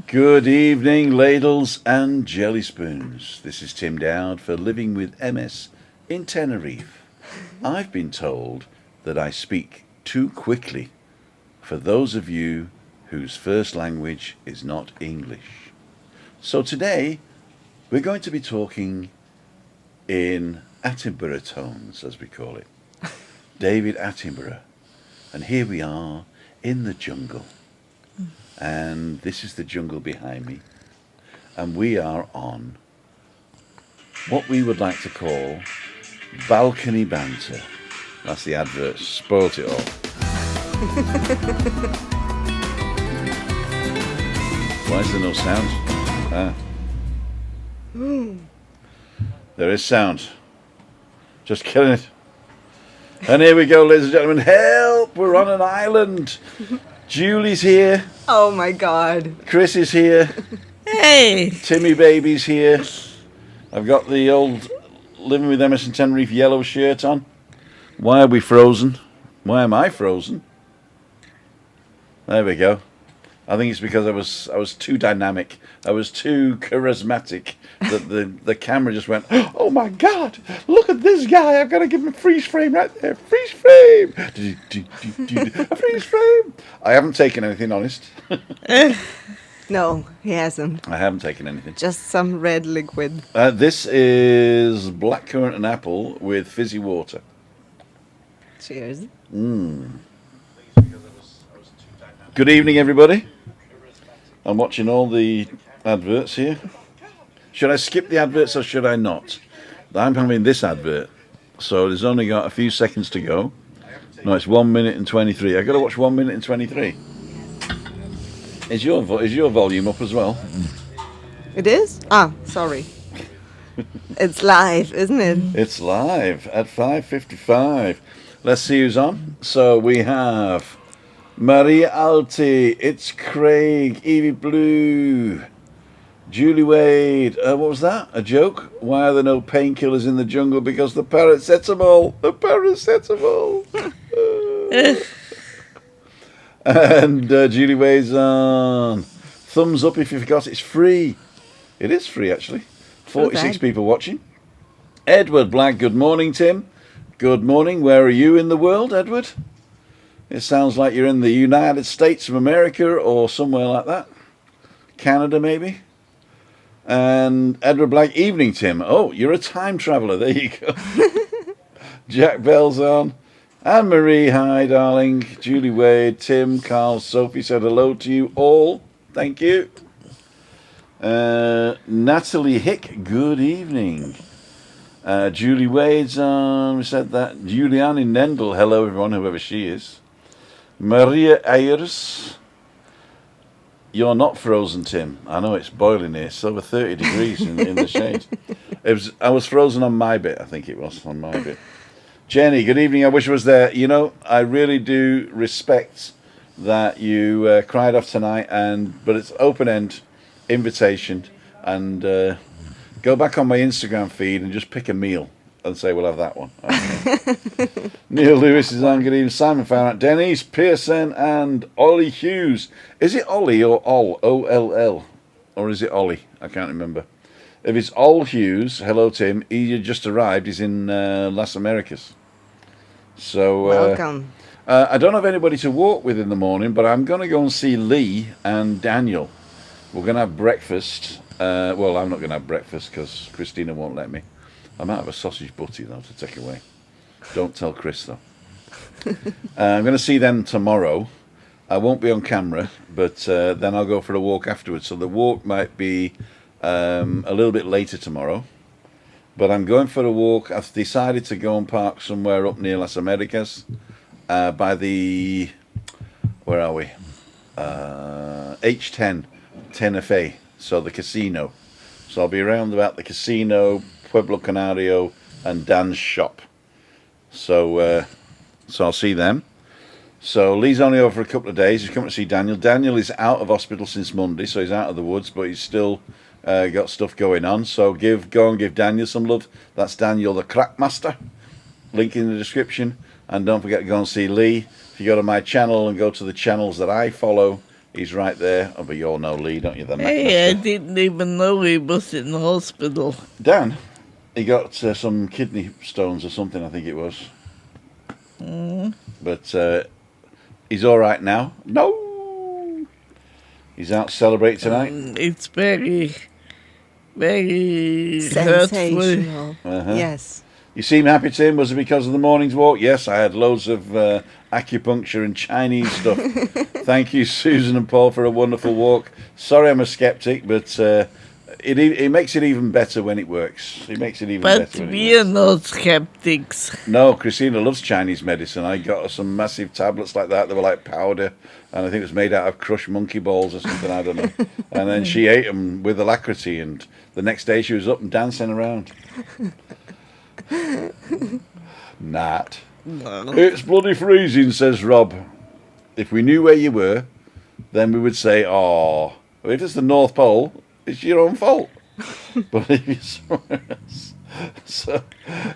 Good evening, ladles and jelly spoons. This is Tim Dowd for Living with MS in Tenerife. I've been told that I speak too quickly for those of you whose first language is not English. So today we're going to be talking in Attenborough tones, as we call it. David Attenborough. And here we are in the jungle. And this is the jungle behind me. And we are on what we would like to call balcony banter. That's the advert. Spoilt it all. Why is there no sound? There is sound. Just killing it. And here we go, ladies and gentlemen. Help! We're on an island. Julie's here. Oh my God. Chris is here. Hey! Timmy Baby's here. I've got the old Living with Emerson Tenerife yellow shirt on. Why are we frozen? Why am I frozen? There we go. I think it's because I was too dynamic. I was too charismatic that the camera just went, oh my God, look at this guy. I've got to give him a freeze frame right there. Freeze frame. A freeze frame. I haven't taken anything, honest. No, he hasn't. I haven't taken anything. Just some red liquid. This is blackcurrant and apple with fizzy water. Cheers. Good evening, everybody. I'm watching all the adverts here. Should I skip the adverts or should I not? I'm having this advert, so there's only got a few seconds to go. No, it's 1 minute and 23. I got to watch 1 minute and 23. Is your volume up as well? It is? Ah, sorry. It's live, isn't it? It's live at 5:55. Let's see who's on. So we have Maria Alti, it's Craig, Evie Blue, Julie Wade. What was that? A joke? Why are there no painkillers in the jungle? Because the paracetamol. The paracetamol. And Julie Wade's on. Thumbs up if you forgot it's free. It is free, actually. 46 people watching. Edward Black, good morning, Tim. Good morning. Where are you in the world, Edward? It sounds like you're in the United States of America or somewhere like that. Canada, maybe. And Edward Black, evening, Tim. Oh, you're a time traveller. There you go. Jack Bell's on. Anne Marie, hi, darling. Julie Wade, Tim, Carl, Sophie said hello to you all. Thank you. Natalie Hick, good evening. Julie Wade's on. We said that. Julianne in Nendel, hello, everyone, whoever she is. Maria Ayers, you're not frozen, Tim. I know it's boiling here. It's over 30 degrees in the shade. I was frozen on my bit. I think it was on my bit. Jenny, good evening. I wish I was there. You know, I really do respect that you cried off tonight, but it's open-end invitation, and go back on my Instagram feed and just pick a meal and say we'll have that one. Okay. Neil Lewis is on. Good evening. Simon found out. Denise Pearson and Ollie Hughes. Is it Ollie or Ol? O-L-L? Or is it Ollie? I can't remember. If it's Ol Hughes, hello Tim. He just arrived. He's in Las Americas. So welcome. I don't have anybody to walk with in the morning, but I'm going to go and see Lee and Daniel. We're going to have breakfast. Well, I'm not going to have breakfast because Christina won't let me. I might have a sausage butty, though, to take away. Don't tell Chris, though. I'm going to see them tomorrow. I won't be on camera, but then I'll go for a walk afterwards. So the walk might be a little bit later tomorrow. But I'm going for a walk. I've decided to go and park somewhere up near Las Americas by the... Where are we? H10, Tenerife. So the casino. So I'll be around about the casino, Pueblo Canario, and Dan's shop. So I'll see them. So Lee's only over for a couple of days. He's coming to see Daniel. Daniel is out of hospital since Monday, so he's out of the woods, but he's still got stuff going on. So go and give Daniel some love. That's Daniel the Crack Master. Link in the description. And don't forget to go and see Lee. If you go to my channel and go to the channels that I follow, He's right there. Oh, but you all know Lee, don't you? The Hey, I McMaster. didn't even know he was in the hospital. Dan, he got some kidney stones or something, I think it was. But he's all right now. No, he's out celebrating tonight. It's very, very hurtful. Sensational. Uh-huh. Yes. You seem happy, Tim. Was it because of the morning's walk? Yes, I had loads of acupuncture and Chinese stuff. Thank you, Susan and Paul, for a wonderful walk. Sorry I'm a skeptic, but it makes it even better when it works. It makes it even But better when we it are works. not skeptics. No, Christina loves Chinese medicine. I got her some massive tablets like that. They were like powder, and I think it was made out of crushed monkey balls or something. I don't know. And then she ate them with alacrity, and the next day she was up and dancing around. Nat. It's bloody freezing, says Rob. If we knew where you were, then we would say, oh, if it's the North Pole, it's your own fault. But if you're somewhere else. So,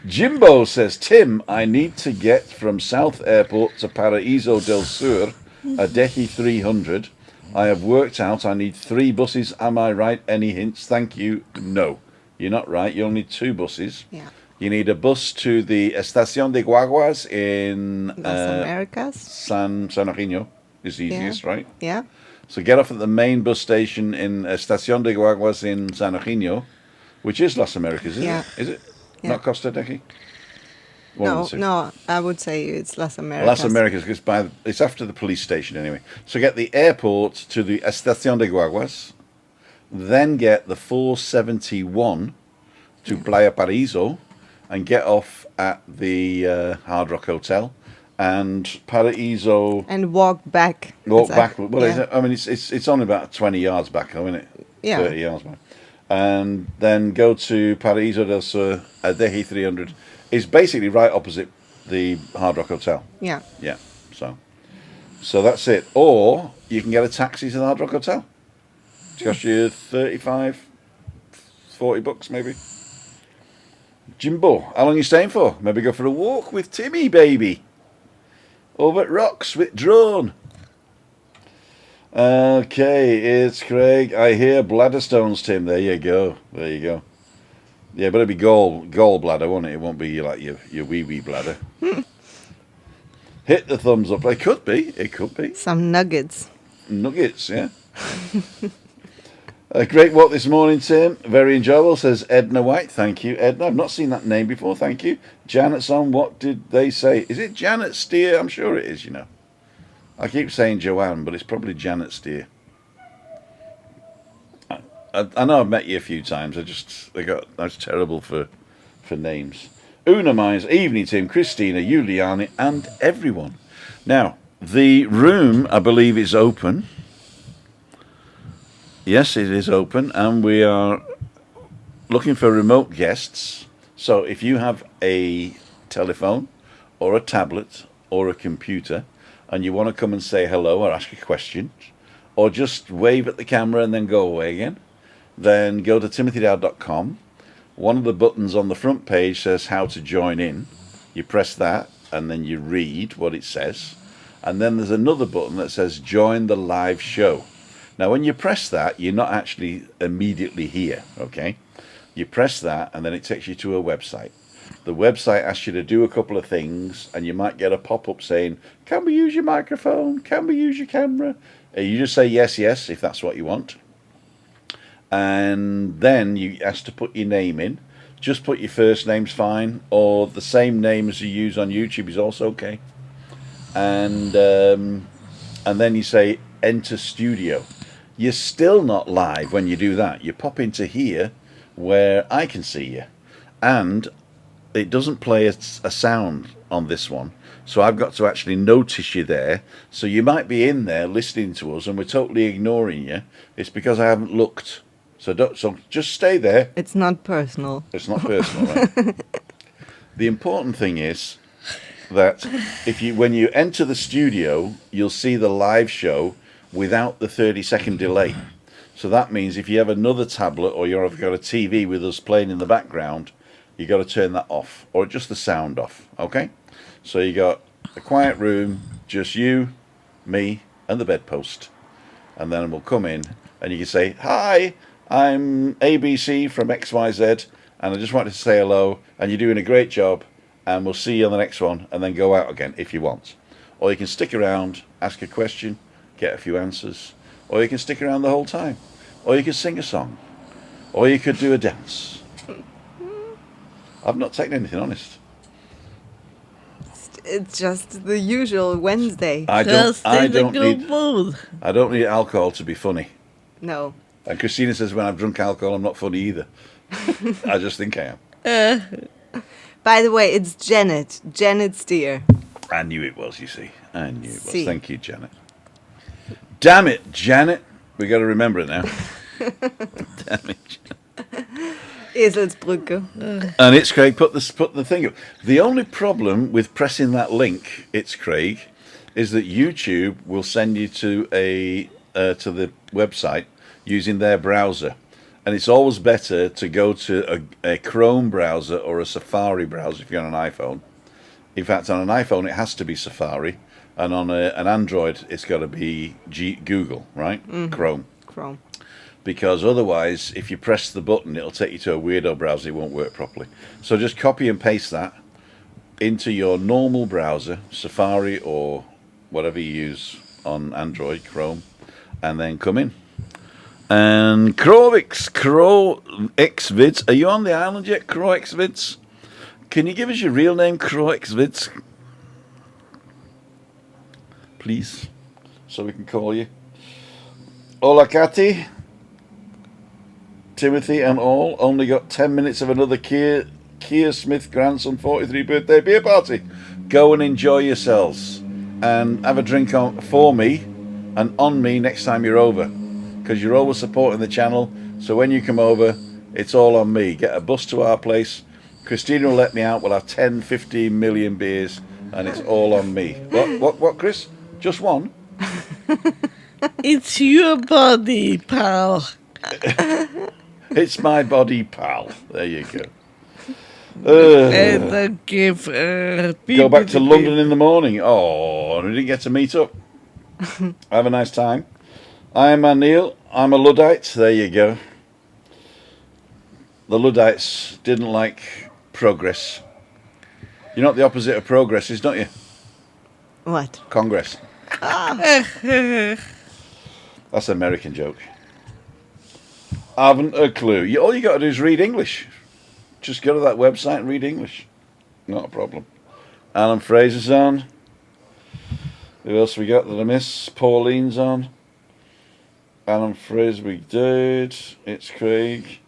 Jimbo says, Tim, I need to get from South Airport to Paraíso del Sur, a Dehi 300. I have worked out I need 3 buses. Am I right? Any hints? Thank you. No, you're not right. You only need 2 buses. Yeah. You need a bus to the Estación de Guaguas in Las Americas. San Eugenio. Is the easiest, right? Yeah. So get off at the main bus station in Estación de Guaguas in San Eugenio, which is Las Americas, isn't Yeah. it? Is it? Yeah. Not Costa Dequi? One of No, the two. no, I would say it's Las Americas. Las Americas, it's after the police station anyway. So get the airport to the Estación de Guaguas, then get the 471 to Playa Paraíso, and get off at the Hard Rock Hotel, and Paraíso. And walk back. Walk It's back. like- Well, yeah. I mean, it's only about 20 yards back, though, isn't it? Yeah. 30 yards back. And then go to Paraíso del Sur, a Dehi 300. It's basically right opposite the Hard Rock Hotel. Yeah. Yeah, so that's it. Or you can get a taxi to the Hard Rock Hotel. It costs you 35, 40 bucks maybe. Jimbo, how long are you staying for? Maybe go for a walk with Timmy, baby. Over at Rocks with drone. Okay, it's Craig. I hear bladder stones, Tim. There you go. Yeah, but it'll be gallbladder, won't it? It won't be like your wee bladder. Hit the thumbs up. It could be. Some nuggets. Nuggets, yeah. A great walk this morning, Tim. Very enjoyable, says Edna White. Thank you, Edna. I've not seen that name before. Thank you. Janet's on. What did they say? Is it Janet Steer? I'm sure it is, I keep saying Joanne, but it's probably Janet Steer. I know I've met you a few times. I was terrible for names. Una Mines, evening, Tim, Christina, Juliani, and everyone. Now, the room, I believe, is open. Yes, it is open, and we are looking for remote guests. So if you have a telephone or a tablet or a computer and you want to come and say hello or ask a question or just wave at the camera and then go away again, then go to timothydowd.com. One of the buttons on the front page says how to join in. You press that and then you read what it says. And then there's another button that says join the live show. Now, when you press that, you're not actually immediately here, okay? You press that, and then it takes you to a website. The website asks you to do a couple of things, and you might get a pop-up saying, can we use your microphone? Can we use your camera? You just say yes, if that's what you want. And then you ask to put your name in. Just put your first name's fine, or the same name as you use on YouTube is also okay. And then you say enter studio. You're still not live when you do that. You pop into here where I can see you, and it doesn't play a sound on this one, so I've got to actually notice you there. So you might be in there listening to us and we're totally ignoring you. It's because I haven't looked. So just stay there. It's not personal. It's not personal, right? The important thing is that when you enter the studio, you'll see the live show without the 30-second delay. So that means if you have another tablet or you've got a TV with us playing in the background, you got to turn that off, or just the sound off, okay? So you got a quiet room, just you, me, and the bedpost. and then we'll come in, and you can say, "Hi, I'm ABC from XYZ, and I just wanted to say hello, and you're doing a great job, and we'll see you on the next one," and then go out again if you want. Or you can stick around, ask a question, get a few answers, or you can stick around the whole time, or you can sing a song, or you could do a dance. I've not taken anything, honest. It's just the usual Wednesday. I Just don't in a good need mood. I don't need alcohol to be funny. No. And Christina says when I've drunk alcohol, I'm not funny either. I just think I am. By the way, it's Janet. Janet Steer. I knew it was, you see. I knew it was. See. Thank you, Janet. Damn it, Janet. We got to remember it now. Damn it, Janet. Eselsbrücke. And it's Craig put the thing up. The only problem with pressing that link, it's Craig, is that YouTube will send you to to the website using their browser, and it's always better to go to a Chrome browser or a Safari browser if you're on an iPhone. In fact, on an iPhone it has to be Safari, and on an Android it's got to be Google, right? Chrome. Because otherwise, if you press the button, it'll take you to a weirdo browser. It won't work properly. So just copy and paste that into your normal browser, Safari or whatever you use on Android, Chrome, and then come in. And CrowXvids, are you on the island yet, CrowXvids? Can you give us your real name, CrowXvids? Please, so we can call you. Hola, Cathy. Timothy and all only got 10 minutes of another Keir Smith grandson 43 birthday beer party. Go and enjoy yourselves and have a drink for me and on me next time you're over, because you're always supporting the channel. So when you come over, it's all on me. Get a bus to our place. Christina will let me out. We'll have 10, 15 million beers and it's all on me. What, Chris? Just one? It's your body, pal. It's my body, pal. There you go. And I give Go back to London in the morning. Oh, we didn't get to meet up. Have a nice time. I'm Anil. I'm a Luddite. There you go. The Luddites didn't like progress. You know what the opposite of progress is, don't you? What? Congress. That's an American joke. I haven't a clue. All you got to do is read English. Just go to that website and read English. Not a problem. Alan Fraser's on. Who else we got that I miss? Pauline's on. Alan Fraser, we did. It's Craig.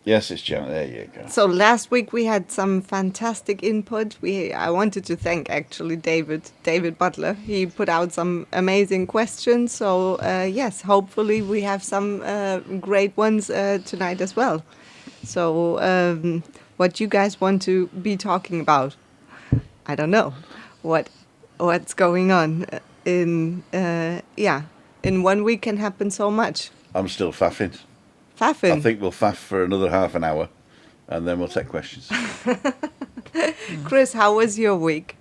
Yes, it's Janet. There you go. So last week we had some fantastic input. I wanted to thank actually David Butler. He put out some amazing questions. So yes, hopefully we have some great ones tonight as well. So what you guys want to be talking about? I don't know. What's going on in 1 week can happen so much. I'm still faffing. Faffing. I think we'll faff for another half an hour and then we'll take questions. Chris, how was your week?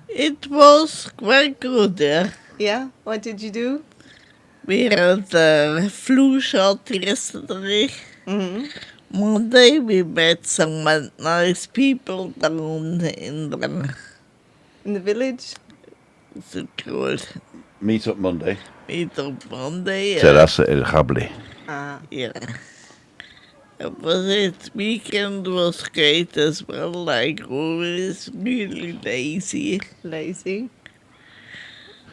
It was quite good, yeah. Yeah? What did you do? We had a flu shot yesterday. Mm-hmm. Monday we met some nice people down in In the village? what's it called? Meet up Monday. Meet up Monday. Terrasse El Jable. Yeah. That was it. Weekend was great as well, like always, really lazy. Lazy.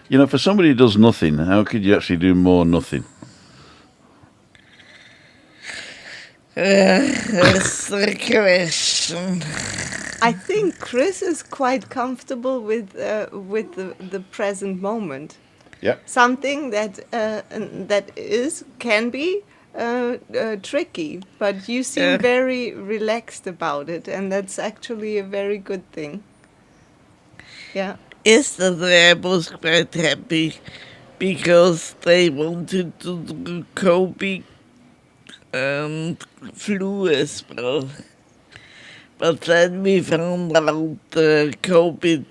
You know, for somebody who does nothing, how could you actually do more nothing? That's the question. I think Chris is quite comfortable with the present moment. Yep. Something that can be tricky, but you seem very relaxed about it, and that's actually a very good thing. Yeah. Yesterday I was quite happy because they wanted to do COVID and flu as well. But then we found out the COVID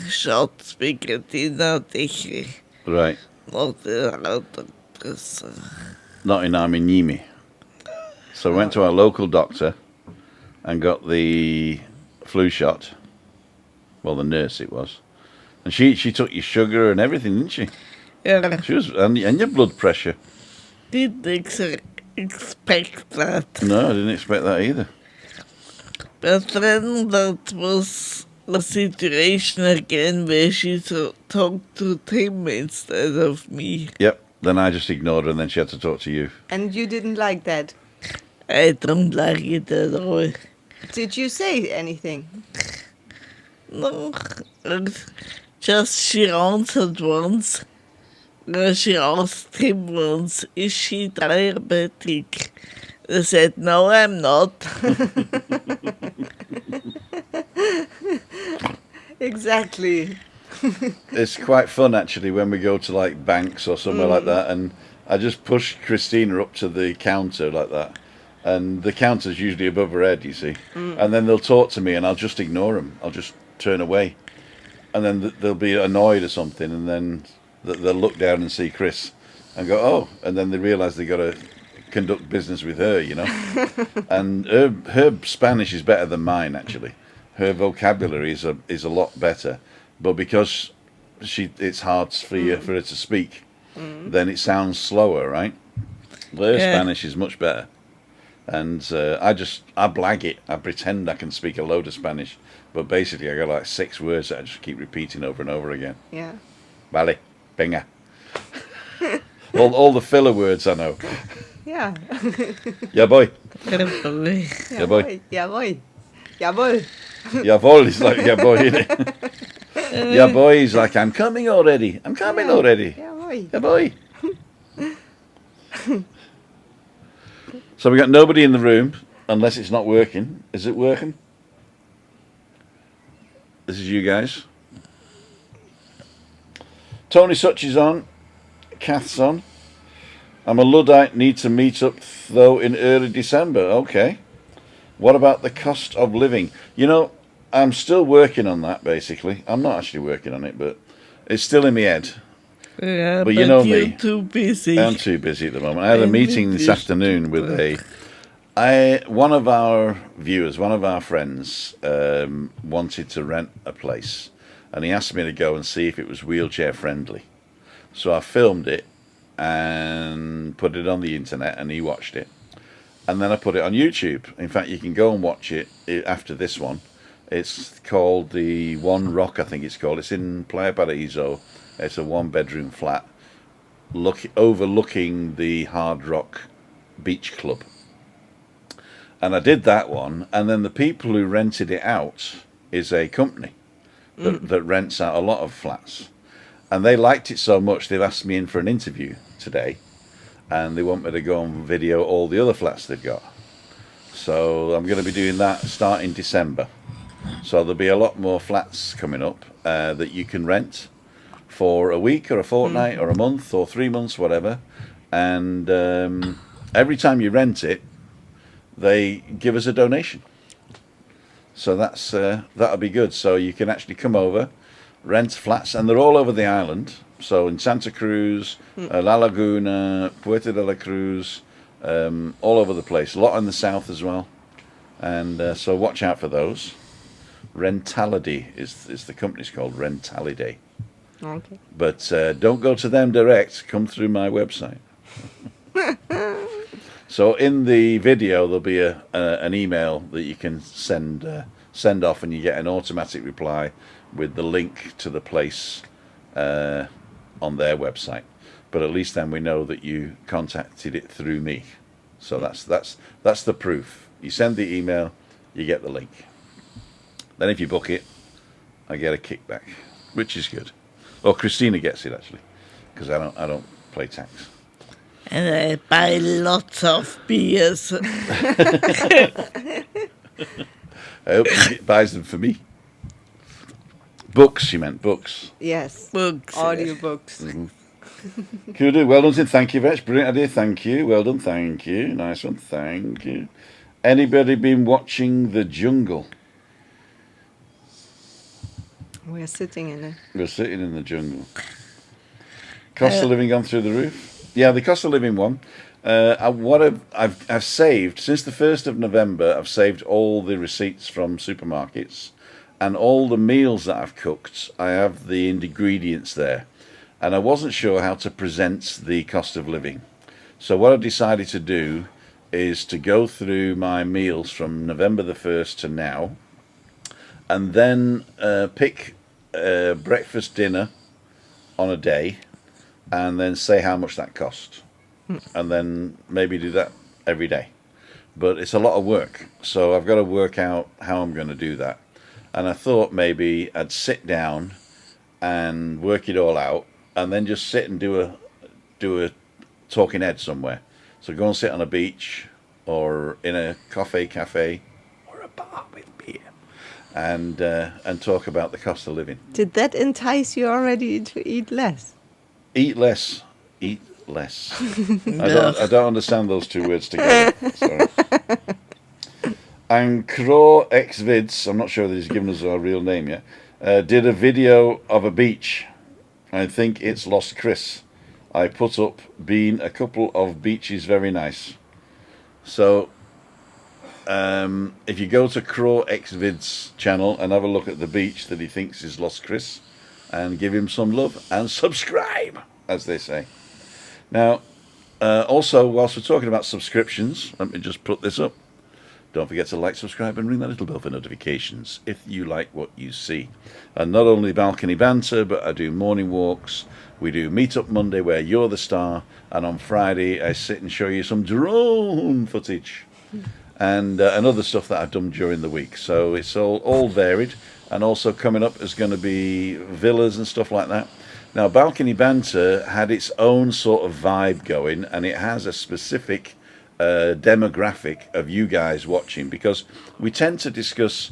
shots we get in our district. Right. not in our doctors. Not in Arminimi. So we went to our local doctor and got the flu shot. Well, the nurse it was. And she took your sugar and everything, didn't she? Yeah, She was, and your blood pressure. didn't expect that. No, I didn't expect that either. But then that was a situation again where she talked to Tim instead of me. Yep. Then I just ignored her and then she had to talk to you. And you didn't like that. I don't like it at all. Did you say anything? No, just she answered once. She asked him once, is she diabetic? I said, no, I'm not. Exactly. It's quite fun actually when we go to like banks or somewhere like that, and I just push Christina up to the counter like that, and the counter's usually above her head, you see, and then they'll talk to me and I'll just ignore them. I'll just turn away, and then they'll be annoyed or something, and then they'll look down and see Chris and go, oh, and then they realise they got to conduct business with her, you know. And her Spanish is better than mine actually. Her vocabulary is a lot better, but because it's hard for her to speak, then it sounds slower, right? Her Spanish is much better, and I blag it. I pretend I can speak a load of Spanish, but basically I got like 6 words that I just keep repeating over and over again. Yeah. Vale, venga. all the filler words I know. Yeah. Yeah, boy. Yeah, Yeah, boy. Yeah, boy. Yeah, boy. Yeah, boy is like, yeah, boy, innit? Yeah, boy is like, I'm coming already. I'm coming already. Yeah, boy. Yeah, boy. So we got nobody in the room, unless it's not working. Is it working? This is you guys. Tony Such is on. Kath's on. I'm a Luddite, need to meet up though in early December. Okay. What about the cost of living? You know, I'm still working on that basically. I'm not actually working on it, but it's still in my head. yeah, But you know you're me. too busy. I'm too busy at the moment. I had a And meeting this you afternoon with one of our viewers, one of our friends, wanted to rent a place, and he asked me to go and see if it was wheelchair friendly. So I filmed it and put it on the internet, and he watched it. And then I put it on YouTube. In fact, you can go and watch it after this one. It's called the One Rock, I think it's called. It's in Playa Paraíso. It's a 1-bedroom flat overlooking the Hard Rock Beach Club. And I did that one, and then the people who rented it out is a company that rents out a lot of flats. And they liked it so much, they've asked me in for an interview today, and they want me to go and video all the other flats they've got. So I'm going to be doing that starting December. So there'll be a lot more flats coming up that you can rent for a week or a fortnight or a month or 3 months, whatever. And every time you rent it, they give us a donation. So that'll be good. So you can actually come over, rent flats, and they're all over the island. So in Santa Cruz, La Laguna, Puerto de la Cruz, all over the place. A lot in the south as well. And so watch out for those. Rentality is the company's called, Rentality. Okay. But don't go to them direct. Come through my website. So in the video there'll be an email that you can send off, and you get an automatic reply with the link to the place on their website. But at least then we know that you contacted it through me. So that's the proof. You send the email, you get the link. Then if you book it, I get a kickback, which is good. Or Christina gets it actually, because I don't pay tax. And I buy lots of beers. I hope she buys them for me. Books, she meant books. Yes. Books. Audiobooks. Cool do. Well done, Tim. Thank you very much. Brilliant idea. Thank you. Well done. Thank you. Nice one. Thank you. Anybody been watching The Jungle? We're sitting in it. We're sitting in the jungle. Cost of living gone through the roof? Yeah, the cost of living one. I've saved since the 1st of November. I've saved all the receipts from supermarkets, and all the meals that I've cooked. I have the ingredients there, and I wasn't sure how to present the cost of living. So what I decided to do is to go through my meals from November the 1st to now, and then pick breakfast, dinner on a day, and then say how much that cost, and then maybe do that every day. But it's a lot of work, so I've got to work out how I'm going to do that. And I thought maybe I'd sit down and work it all out, and then just sit and do a talking head somewhere. So go and sit on a beach or in a cafe or a bar with beer, and talk about the cost of living. Did that entice you already to eat less? Eat less. Eat less. I don't understand those two words together. Sorry. And Crow X Vids, I'm not sure that he's given us our real name yet, did a video of a beach. I think it's Lost Chris. I put up being a couple of beaches very nice. So if you go to Crow X Vids channel and have a look at the beach that he thinks is Lost Chris, and give him some love and subscribe, as they say. Now, also, whilst we're talking about subscriptions, let me just put this up. Don't forget to like, subscribe, and ring that little bell for notifications if you like what you see. And not only Balcony Banter, but I do morning walks. We do Meetup Monday, where you're the star. And on Friday, I sit and show you some drone footage and other stuff that I've done during the week. So it's all varied. And also coming up is going to be villas and stuff like that. Now, Balcony Banter had its own sort of vibe going, and it has a specific demographic of you guys watching, because we tend to discuss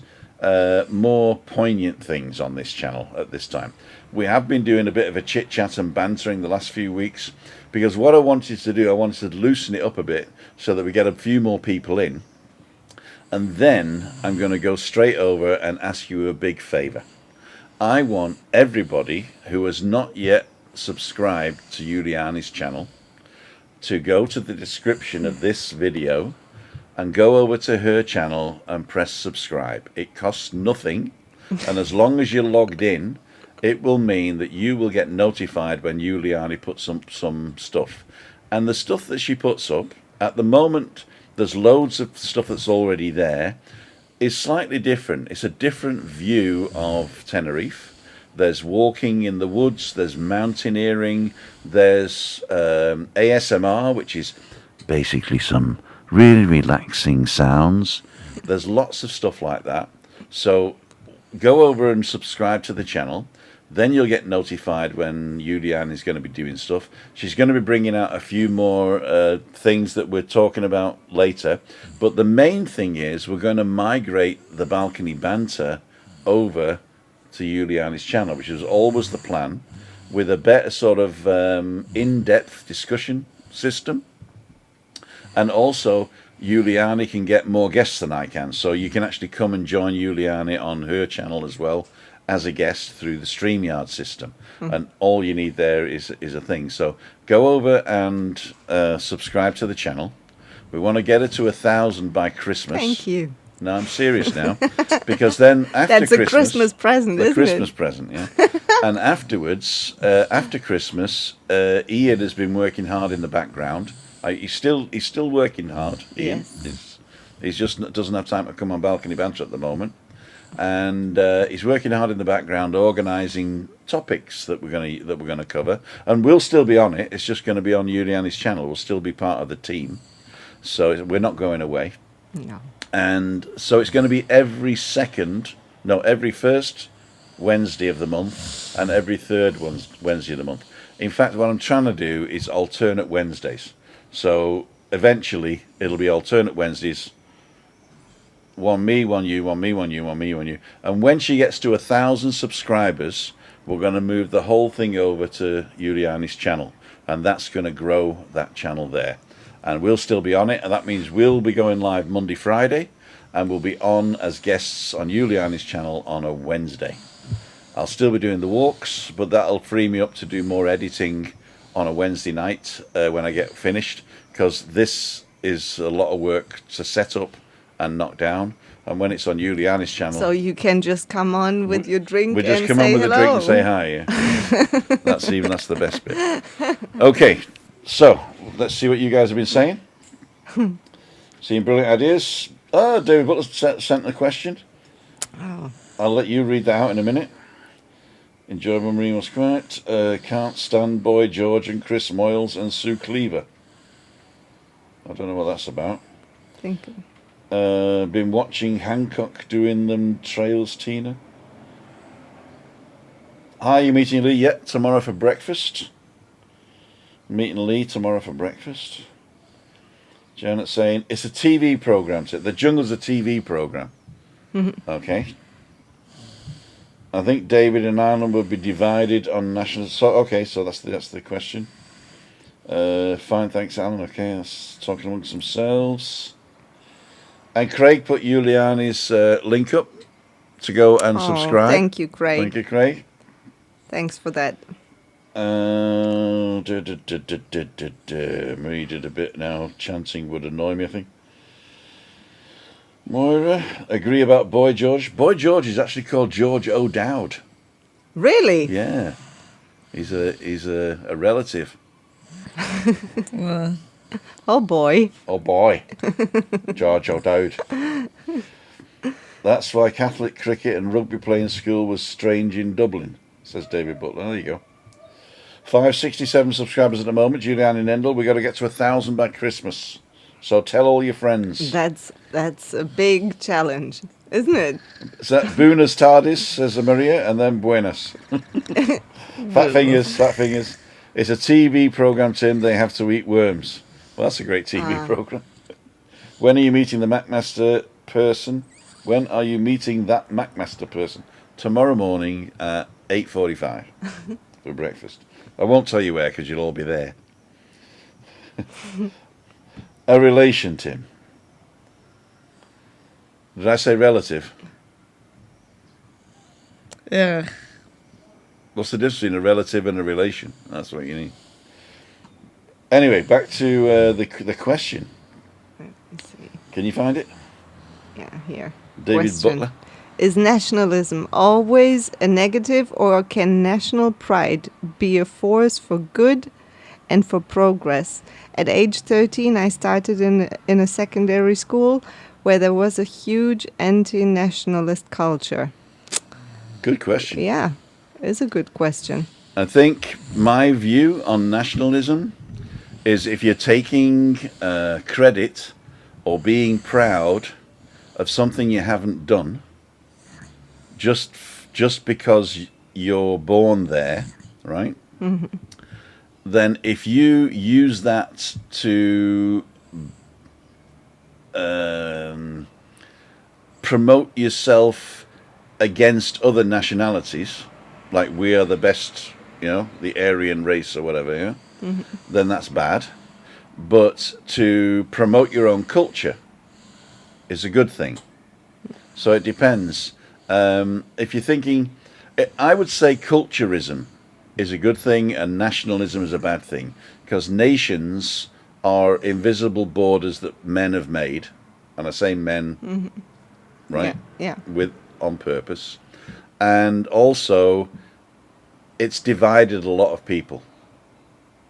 more poignant things on this channel at this time. We have been doing a bit of a chit chat and bantering the last few weeks, because what I wanted to do, I wanted to loosen it up a bit so that we get a few more people in. And then I'm going to go straight over and ask you a big favor. I want everybody who has not yet subscribed to Juliani's channel to go to the description of this video and go over to her channel and press subscribe. It costs nothing, and as long as you're logged in, it will mean that you will get notified when Juliani puts up some stuff. And the stuff that she puts up, at the moment, there's loads of stuff that's already there, is slightly different. It's a different view of Tenerife. There's walking in the woods, there's mountaineering, there's ASMR, which is basically some really relaxing sounds. There's lots of stuff like that. So go over and subscribe to the channel. Then you'll get notified when Julian is going to be doing stuff. She's going to be bringing out a few more things that we're talking about later. But the main thing is we're going to migrate the Balcony Banter over to Juliani's channel, which was always the plan, with a better sort of in-depth discussion system. And also, Juliani can get more guests than I can. So you can actually come and join Juliani on her channel as well, as a guest through the StreamYard system. And all you need there is a thing. So go over and subscribe to the channel. We want to get it to 1,000 by Christmas. Thank you. No, I'm serious now, because then after That's a Christmas present, isn't it? Christmas present, yeah. And afterwards, after Christmas, Ian has been working hard in the background. He's still working hard. Ian, Yes. he's just doesn't have time to come on Balcony Banter at the moment. And he's working hard in the background, organising topics that we're going to cover, and we'll still be on it. It's just going to be on Juliani's channel. We'll still be part of the team, so we're not going away. No. And so it's going to be every first Wednesday of the month and every third Wednesday of the month. In fact, what I'm trying to do is alternate Wednesdays. So eventually it'll be alternate Wednesdays. One me, one you, one me, one you, one me, one you. And when she gets to 1,000 subscribers, we're going to move the whole thing over to Juliani's channel. And that's going to grow that channel there. And we'll still be on it. And that means we'll be going live Monday, Friday. And we'll be on as guests on Juliani's channel on a Wednesday. I'll still be doing the walks, but that'll free me up to do more editing on a Wednesday night when I get finished, because this is a lot of work to set up and knock down. And when it's on Juliana's channel, So you can just come on with your drink we just and come on say with a drink and say hello. hi. Yeah. That's the best bit. Okay, so let's see what you guys have been saying. Seeing brilliant ideas. David Butler sent a question. Oh. I'll let you read that out in a minute. Enjoyable Marine was correct. Can't stand Boy George and Chris Moyles and Sue Cleaver. I don't know what that's about. Thank you. Been watching Hancock doing them trails, Tina. Hi, you meeting Lee? Yeah, tomorrow for breakfast. Meeting Lee tomorrow for breakfast. Janet saying it's a TV program. The Jungle's a TV program. Okay. I think David and Ireland will be divided on national. So okay, so that's the question. Fine, thanks, Alan. Okay, that's talking amongst themselves. And Craig put Juliani's link up to go and subscribe. Thank you, Craig. Thank you, Craig. Thanks for that. Marie did a bit now. Chanting would annoy me, I think. Moira, agree about Boy George. Boy George is actually called George O'Dowd. Really? Yeah, he's a relative. Well, Oh boy. Oh boy, George O'Dowd. That's why Catholic cricket and rugby playing school was strange in Dublin, says David Butler. There you go. 567 subscribers at the moment. Juliana Nendel. We got to get to 1,000 by Christmas. So tell all your friends. That's a big challenge, isn't it? Is that Buenas tardes, says Maria, and then Buenas. Fat fingers. It's a TV program, Tim. They have to eat worms. Well, that's a great TV program. When are you meeting the McMaster person? When are you meeting that McMaster person? Tomorrow morning at 8:45 for breakfast. I won't tell you where because you'll all be there. A relation, Tim. Did I say relative? yeah. What's the difference between a relative and a relation? That's what you need. Anyway, back to the question. Let's see. Can you find it? Yeah, here. David Question. Butler. Is nationalism always a negative, or can national pride be a force for good and for progress? At age 13, I started in a secondary school where there was a huge anti-nationalist culture. Good question. Yeah, it's a good question. I think my view on nationalism is if you're taking credit or being proud of something you haven't done, just because you're born there, right? Mm-hmm. Then if you use that to promote yourself against other nationalities, like we are the best, the Aryan race or whatever, yeah, then that's bad. But to promote your own culture is a good thing. So it depends. If you're thinking, I would say culturism is a good thing and nationalism is a bad thing, because nations are invisible borders that men have made, and I say men, right? Yeah. On purpose, and also it's divided a lot of people.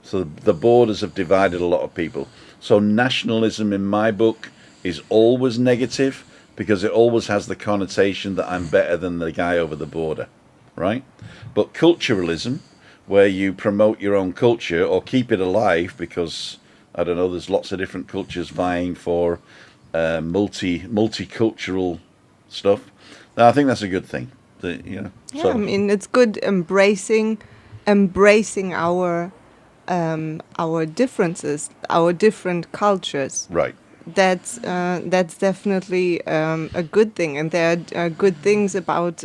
So the borders have divided a lot of people. So nationalism in my book is always negative because it always has the connotation that I'm better than the guy over the border, right? But culturalism, where you promote your own culture or keep it alive because, I don't know, there's lots of different cultures vying for multicultural stuff. Now, I think that's a good thing. Yeah, I mean, it's good embracing our differences, our different cultures. Right. That's definitely a good thing, and there are good things about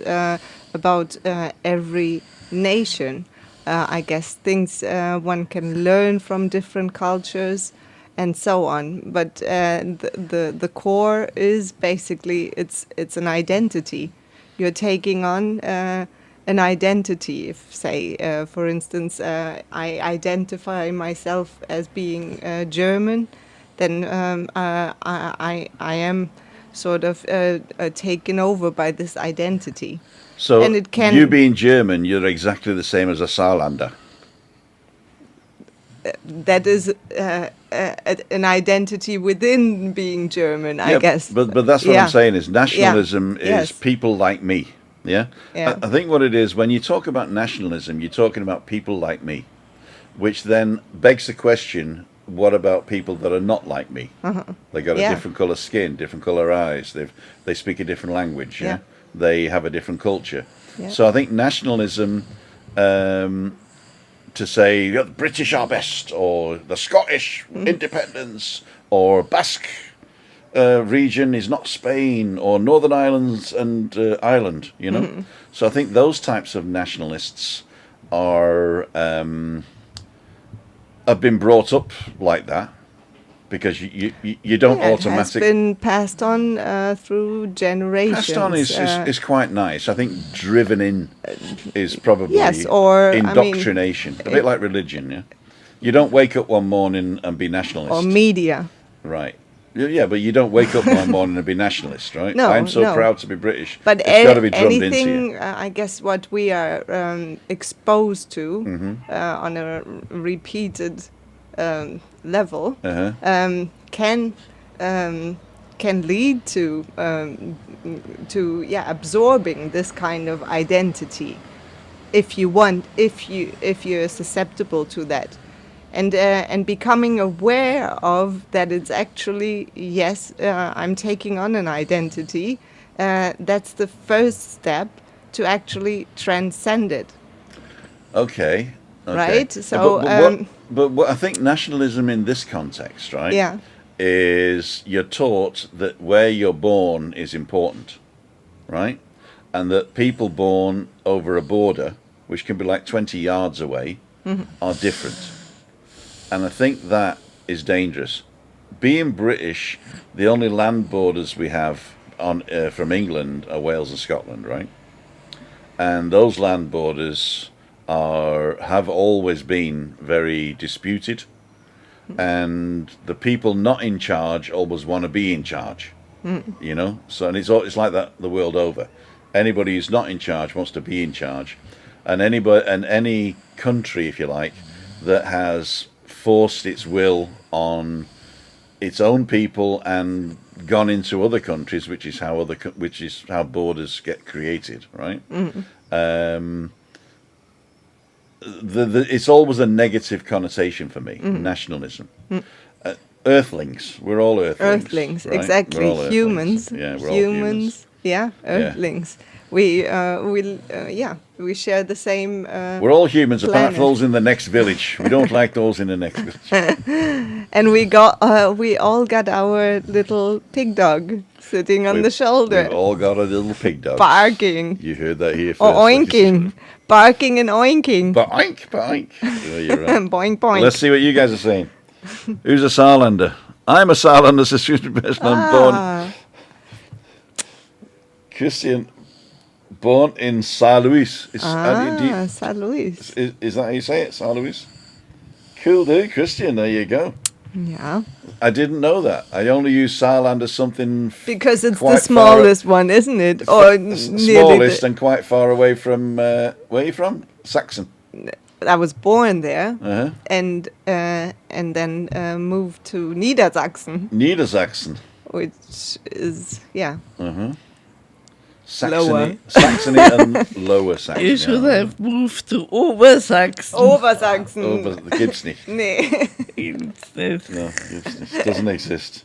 every nation. I guess things one can learn from different cultures, and so on. But the core is basically it's an identity. You're taking on an identity. If, say, for instance, I identify myself as being German, then I am sort of taken over by this identity. So And it can- you being German, you're exactly the same as a Saarlander. That is an identity within being German, I guess. But that's what Yeah. I'm saying is nationalism Yeah. is Yes. people like me. Yeah? Yeah. I think what it is, when you talk about nationalism, you're talking about people like me, which then begs the question, what about people that are not like me? They got a Yeah. different color skin, different color eyes, they speak a different language, yeah? Yeah. They have a different culture. Yeah. So I think nationalism, to say the British are best, or the Scottish independence, or Basque region is not Spain, or Northern Ireland and Ireland, you know. So I think those types of nationalists are have been brought up like that because you don't Yeah, it has automatically. been passed on through generations. Passed on is quite nice. I think driven in is probably Yes, or, I mean, indoctrination, a bit like religion. Yeah, you don't wake up one morning and be nationalist, or media. right? Yeah, but you don't wake up one morning and be nationalist, right? No, I'm so no. proud to be British. But It's got to be drummed into you. anything, I guess, what we are exposed to Mm-hmm. on a repeated level Uh-huh. can lead to absorbing this kind of identity, if you're susceptible to that. And becoming aware of that, it's actually, yes, I'm taking on an identity. That's the first step to actually transcend it. Okay. Right? So, but what I think nationalism in this context, right? Yeah. Is you're taught that where you're born is important, right? And that people born over a border, which can be like 20 yards away, are different. And I think that is dangerous. Being British, the only land borders we have on from England are Wales and Scotland, right? And those land borders have always been very disputed, and the people not in charge always want to be in charge. You know, so and it's like that the world over. Anybody who's not in charge wants to be in charge, and any country, if you like, that has forced its will on its own people and gone into other countries, which is how borders get created, right? It's always a negative connotation for me. Nationalism. Earthlings. We're all earthlings. Earthlings, right? exactly. We're all earthlings. Humans. Yeah, we're all humans. Yeah, Earthlings. We share the same. We're all humans, apart planet. from those in the next village. We don't like those in the next village. And we all got our little pig dog sitting on the shoulder, We've all got a little pig dog. barking You heard that here first. or oinking, barking and oinking. Boink, boink. Yeah, you're right. Boink boink. Let's see what you guys are saying. Who's a Saarlander? I'm a Saarlander, sister person. I'm born. Christian, born in Saar Louis. Saar Louis. Is that how you say it, Saar Louis? Cool, dude. Christian, there you go. Yeah. I didn't know that. I only use Saarland as something Because it's quite the smallest one, isn't it? Or nearly smallest and quite far away from where are you from? Saxon. I was born there, Uh-huh. and then moved to Niedersachsen, Niedersachsen. which is Saxony, Saxony and Lower Saxony. You should have moved to Obersachsen. Obersachsen. Over the Gibsney. Nee. Instead. No, it doesn't exist.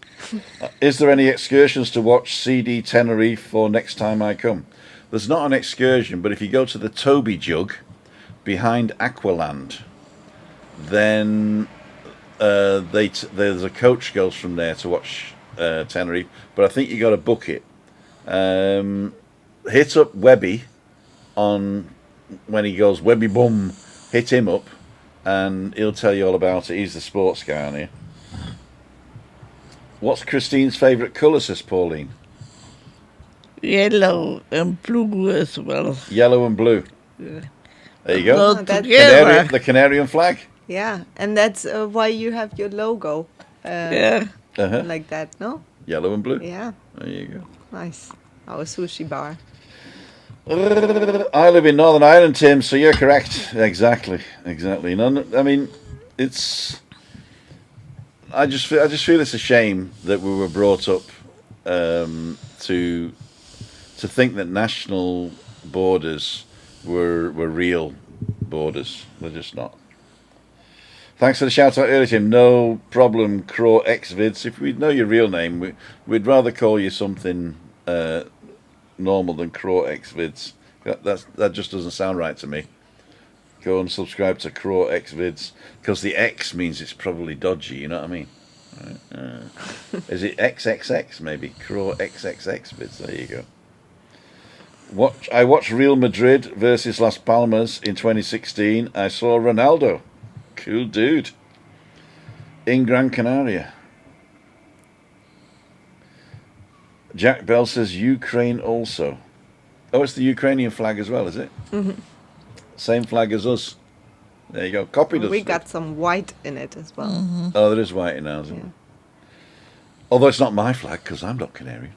Is there any excursions to watch CD Tenerife for next time I come? There's not an excursion, but if you go to the Toby Jug behind Aqualand, then there's a coach goes from there to watch Tenerife, but I think you got to book it. Hit up Webby on when he goes Webby Bum. Hit him up, and he'll tell you all about it. He's the sports guy on here. What's Christine's favourite colour, says Pauline? Yellow and blue as well. Yellow and blue. There you go. Not that's- together. The Canarian flag. Yeah, and that's why you have your logo Yeah. Uh-huh. like that, no? Yellow and blue. Yeah, There you go. nice. Our sushi bar. I live in Northern Ireland, Tim, so you're correct. Exactly. No, I mean, it's. I just feel it's a shame that we were brought up to think that national borders were real borders. They're just not. Thanks for the shout out earlier, Tim. No problem, Crow Xvids. If we know your real name, we'd rather call you something normal than Crow Xvids. That just doesn't sound right to me. Go and subscribe to Crow Xvids because the X means it's probably dodgy. You know what I mean? Is it XXX maybe? Crow XXX vids. There you go. I watched Real Madrid versus Las Palmas in 2016. I saw Ronaldo. Cool dude. In Gran Canaria. Jack Bell says Ukraine also. Oh, it's the Ukrainian flag as well, is it? Mm-hmm. Same flag as us. There you go. Copied us. We got some white in it as well. Oh, there is white in ours. Yeah. Although it's not my flag because I'm not Canarian.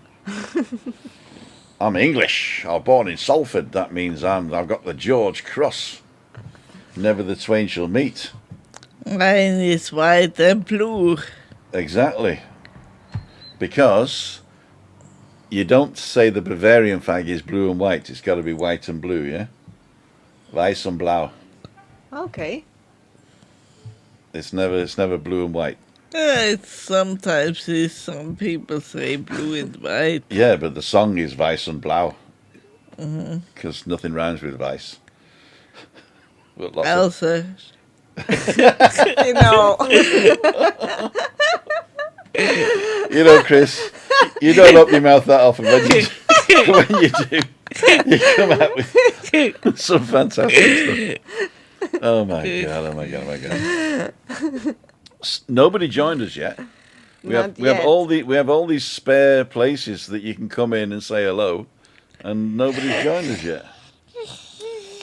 I'm English. I was born in Salford. That means I've got the George Cross. Never the twain shall meet. Mine is white and blue. Exactly. Because you don't say the Bavarian flag is blue and white. It's got to be white and blue, yeah? Weiß und blau. Okay. It's never blue and white. Sometimes some people say blue and white. Yeah, but the song is Weiß und blau. Because nothing rhymes with Weiß. But lots of- Also, You know. You know, Chris, you don't open your mouth that often. When you do, you come out with some fantastic stuff. Oh my god! Nobody joined us yet. We Not have yet. all these spare places that you can come in and say hello, and nobody's joined us yet.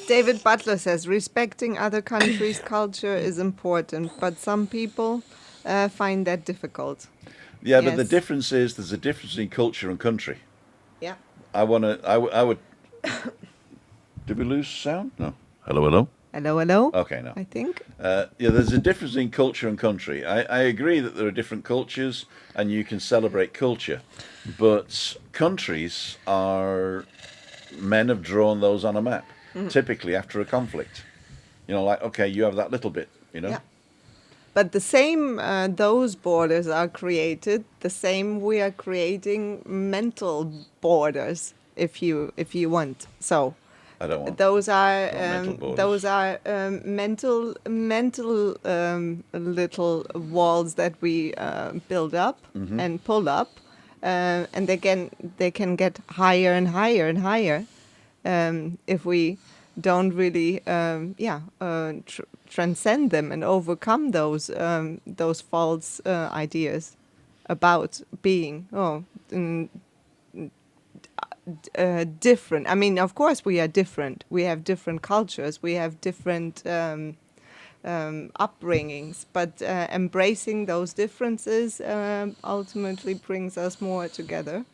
David Butler says respecting other countries' culture is important, but some people find that difficult. Yeah, but the Yes. difference is there's a difference in culture and country. Yeah. I would. Did we lose sound? No. Hello. Hello, hello. Okay, no. I think. Yeah, there's a difference in culture and country. I agree that there are different cultures and you can celebrate culture, but countries are, men have drawn those on a map, typically after a conflict. You know, like, okay, you have that little bit, you know? Yeah. But the same, those borders are created. The same we are creating mental borders, if you want. So I don't want those are mental borders. those are mental little walls that we build up and pull up, and they can get higher and higher and higher if we don't really transcend them and overcome those false ideas about being different. I mean, of course, we are different. We have different cultures. We have different upbringings. But embracing those differences ultimately brings us more together.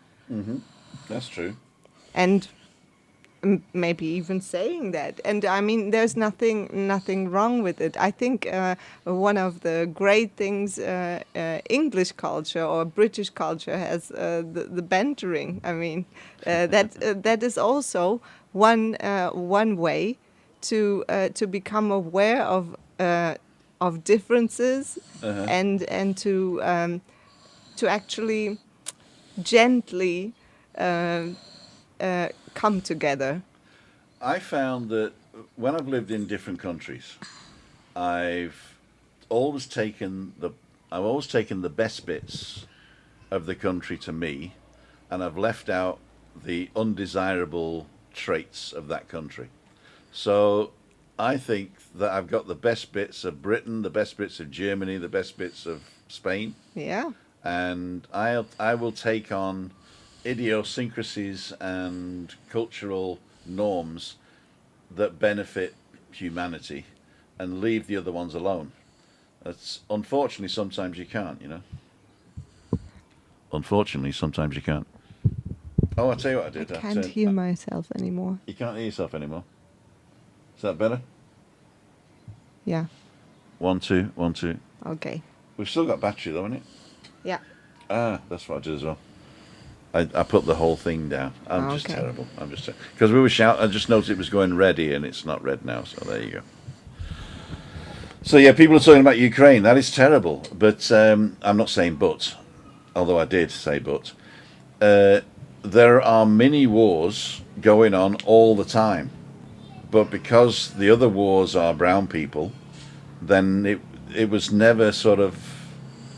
That's true. And maybe even saying that. And I mean, there's nothing wrong with it. I think one of the great things English culture or British culture has the bantering. I mean, that is also one way to become aware of differences and to actually gently come together. I found that when I've lived in different countries, I've always taken the best bits of the country to me, and I've left out the undesirable traits of that country. So I think that I've got the best bits of Britain, the best bits of Germany, the best bits of Spain, Yeah. and I will take on idiosyncrasies and cultural norms that benefit humanity and leave the other ones alone. That's unfortunately sometimes you can't, you know. Unfortunately, sometimes you can't. Oh, I'll tell you what I did. I can't hear myself anymore. You can't hear yourself anymore. Is that better? Yeah. 1, 2, 1, 2. Okay. We've still got battery though, haven't it? Yeah. Ah, that's what I did as well. I put the whole thing down. I'm just Okay. terrible. I'm just because we were shouting. I just noticed it was going ready, and it's not red now. So there you go. So yeah, people are talking about Ukraine. That is terrible. But I'm not saying but, although I did say but. There are mini wars going on all the time, but because the other wars are brown people, then it was never sort of,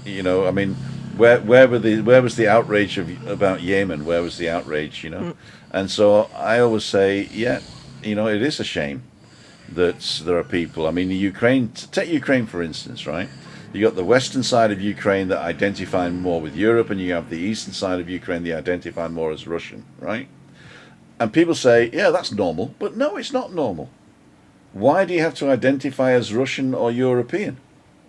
you know. I mean, where was the outrage about Yemen? Where was the outrage? You know, and so I always say, yeah, you know, it is a shame that there are people. I mean, take Ukraine for instance, right? You got the western side of Ukraine that identify more with Europe, and you have the eastern side of Ukraine that identify more as Russian, right? And people say, yeah, that's normal, but no, it's not normal. Why do you have to identify as Russian or European?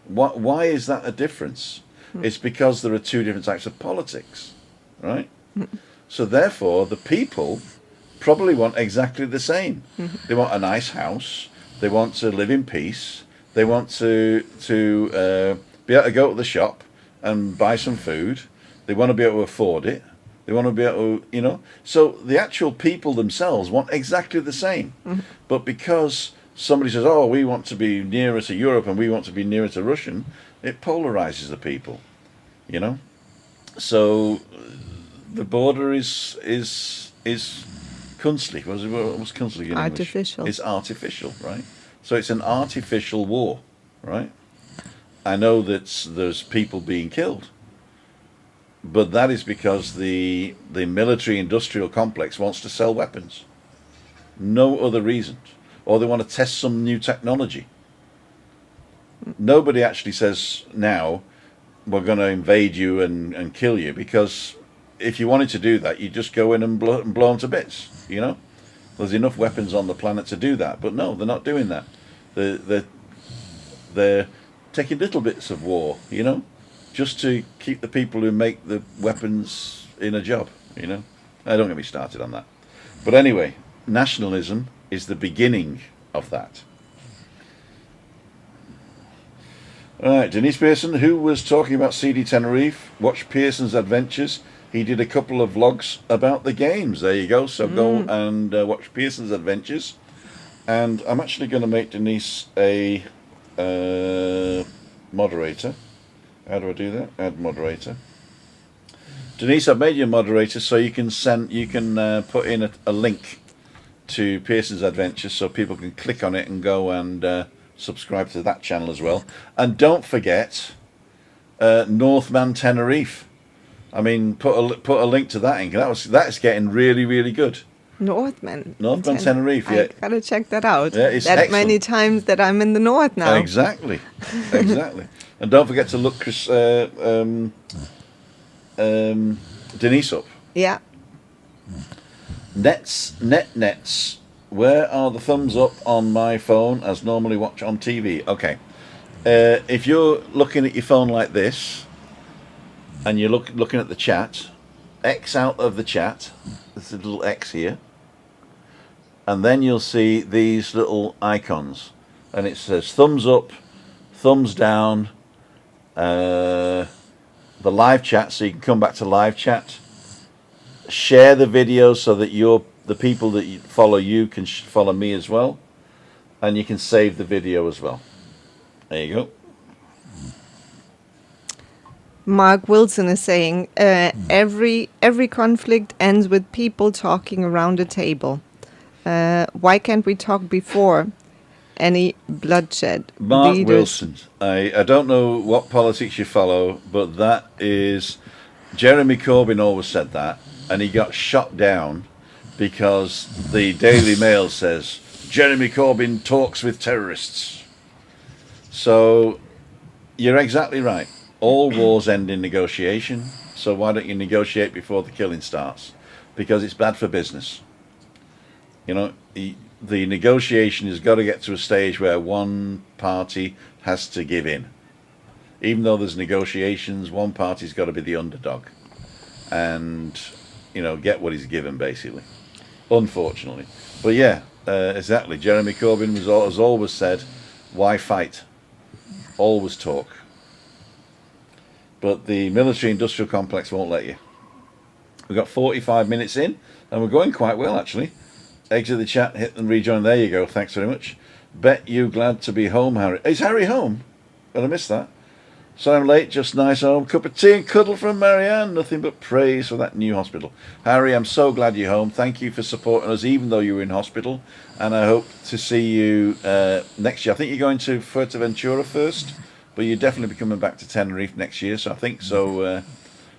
Why is that a difference? It's because there are two different types of politics, right? So therefore, the people probably want exactly the same. They want a nice house. They want to live in peace. They want to be able to go to the shop and buy some food. They want to be able to afford it. They want to be able to, you know. So the actual people themselves want exactly the same. But because somebody says, oh, we want to be nearer to Europe and we want to be nearer to Russian, it polarizes the people, you know. So the border is künstlich. What's künstlich in English? Artificial. It's artificial, right? So it's an artificial war, right? I know that there's people being killed, but that is because the military-industrial complex wants to sell weapons. No other reason. Or they want to test some new technology. Nobody actually says now, we're going to invade you and kill you, because if you wanted to do that, you just go in and blow them to bits, you know? There's enough weapons on the planet to do that, but no, they're not doing that. They're taking little bits of war, you know, just to keep the people who make the weapons in a job, you know. Don't get me started on that. But anyway, nationalism is the beginning of that. All right, Denise Pearson, who was talking about CD Tenerife, watch Pearson's adventures. He did a couple of vlogs about the games. There you go. So go and watch Pearson's adventures. And I'm actually going to make Denise a moderator. How do I do that? Add moderator. Denise, I've made you a moderator, so you can put in a link to Pearson's adventures, so people can click on it and go and subscribe to that channel as well. And don't forget Northman Tenerife. I mean, put a link to that in. That's getting really, really good. Northman Tenerife, yeah. I gotta check that out. Yeah, it's that excellent. many times that I'm in the north now. Exactly. And don't forget to look Denise up. Yeah. Nets. Where are the thumbs up on my phone as normally watch on TV? Okay. If you're looking at your phone like this, and you're looking at the chat, X out of the chat. There's a little X here. And then you'll see these little icons. And it says thumbs up, thumbs down, the live chat, so you can come back to live chat. Share the video so that the people that follow you can follow me as well. And you can save the video as well. There you go. Mark Wilson is saying every conflict ends with people talking around a table. Why can't we talk before any bloodshed? Mark Leaders. Wilson. I don't know what politics you follow, but that is... Jeremy Corbyn always said that, and he got shot down because the Daily Mail says, Jeremy Corbyn talks with terrorists. So, you're exactly right. All wars end in negotiation, so why don't you negotiate before the killing starts? Because it's bad for business. You know, the negotiation has got to get to a stage where one party has to give in. Even though there's negotiations, one party's got to be the underdog and, get what he's given, basically. Unfortunately. But yeah, exactly. Jeremy Corbyn has always said, why fight? Always talk. But the military-industrial complex won't let you. We've got 45 minutes in, and we're going quite well, actually. Exit the chat, hit and rejoin. There you go. Thanks very much. Bet you glad to be home, Harry. Is Harry home? Well, I missed that. So I'm late, just nice home. Cup of tea and cuddle from Marianne. Nothing but praise for that new hospital. Harry, I'm so glad you're home. Thank you for supporting us, even though you were in hospital. And I hope to see you next year. I think you're going to Fuerteventura first, but you'll definitely be coming back to Tenerife next year. So I think so.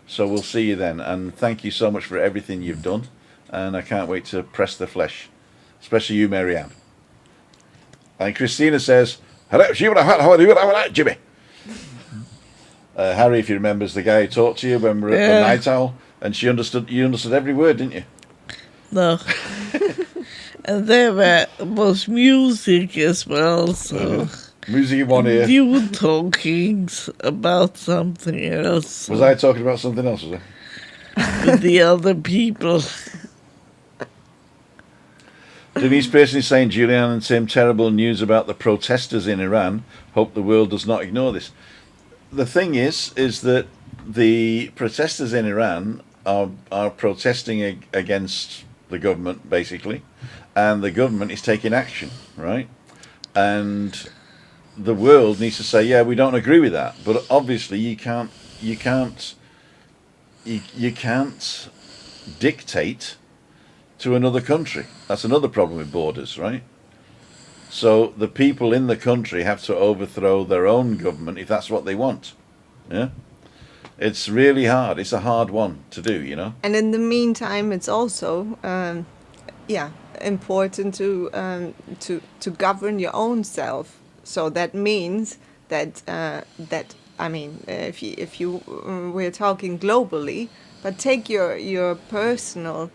So we'll see you then. And thank you so much for everything you've done. And I can't wait to press the flesh, especially you, Marianne. And Christina says, hello, Jimmy. Harry, if you remember, is the guy who talked to you when we were at the Night Owl, and you understood every word, didn't you? No. And there was music as well, so... Music in one ear. You were talking about something else. So. Was I talking about something else, was I? With the other people. Denise Pearson is saying, Julian and Tim, terrible news about the protesters in Iran. Hope the world does not ignore this. The thing is that the protesters in Iran are protesting against the government, basically, and the government is taking action, right? And the world needs to say, yeah, we don't agree with that. But obviously, you can't dictate to another country. That's another problem with borders, right? So the people in the country have to overthrow their own government if that's what they want. Yeah, it's really hard. It's a hard one to do, And in the meantime, it's also, important to govern your own self. So that means that if you we're talking globally, but take your personal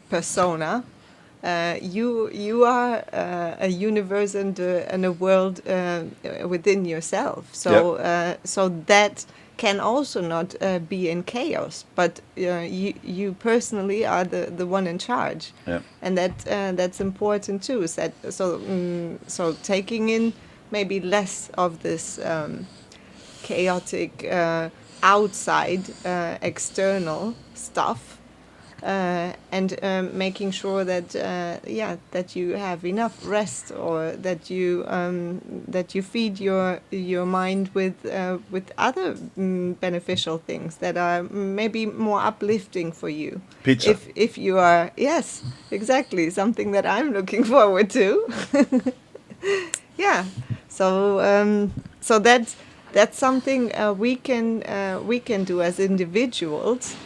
persona. You are a universe and a world within yourself. So so that can also not be in chaos. But you personally are the one in charge, and that's important too. So taking in maybe less of this chaotic outside external stuff. And making sure that that you have enough rest, or that you feed your mind with other beneficial things that are maybe more uplifting for you. Pizza. If you are, yes, exactly, something that I'm looking forward to. Yeah. So that's something we can do as individuals.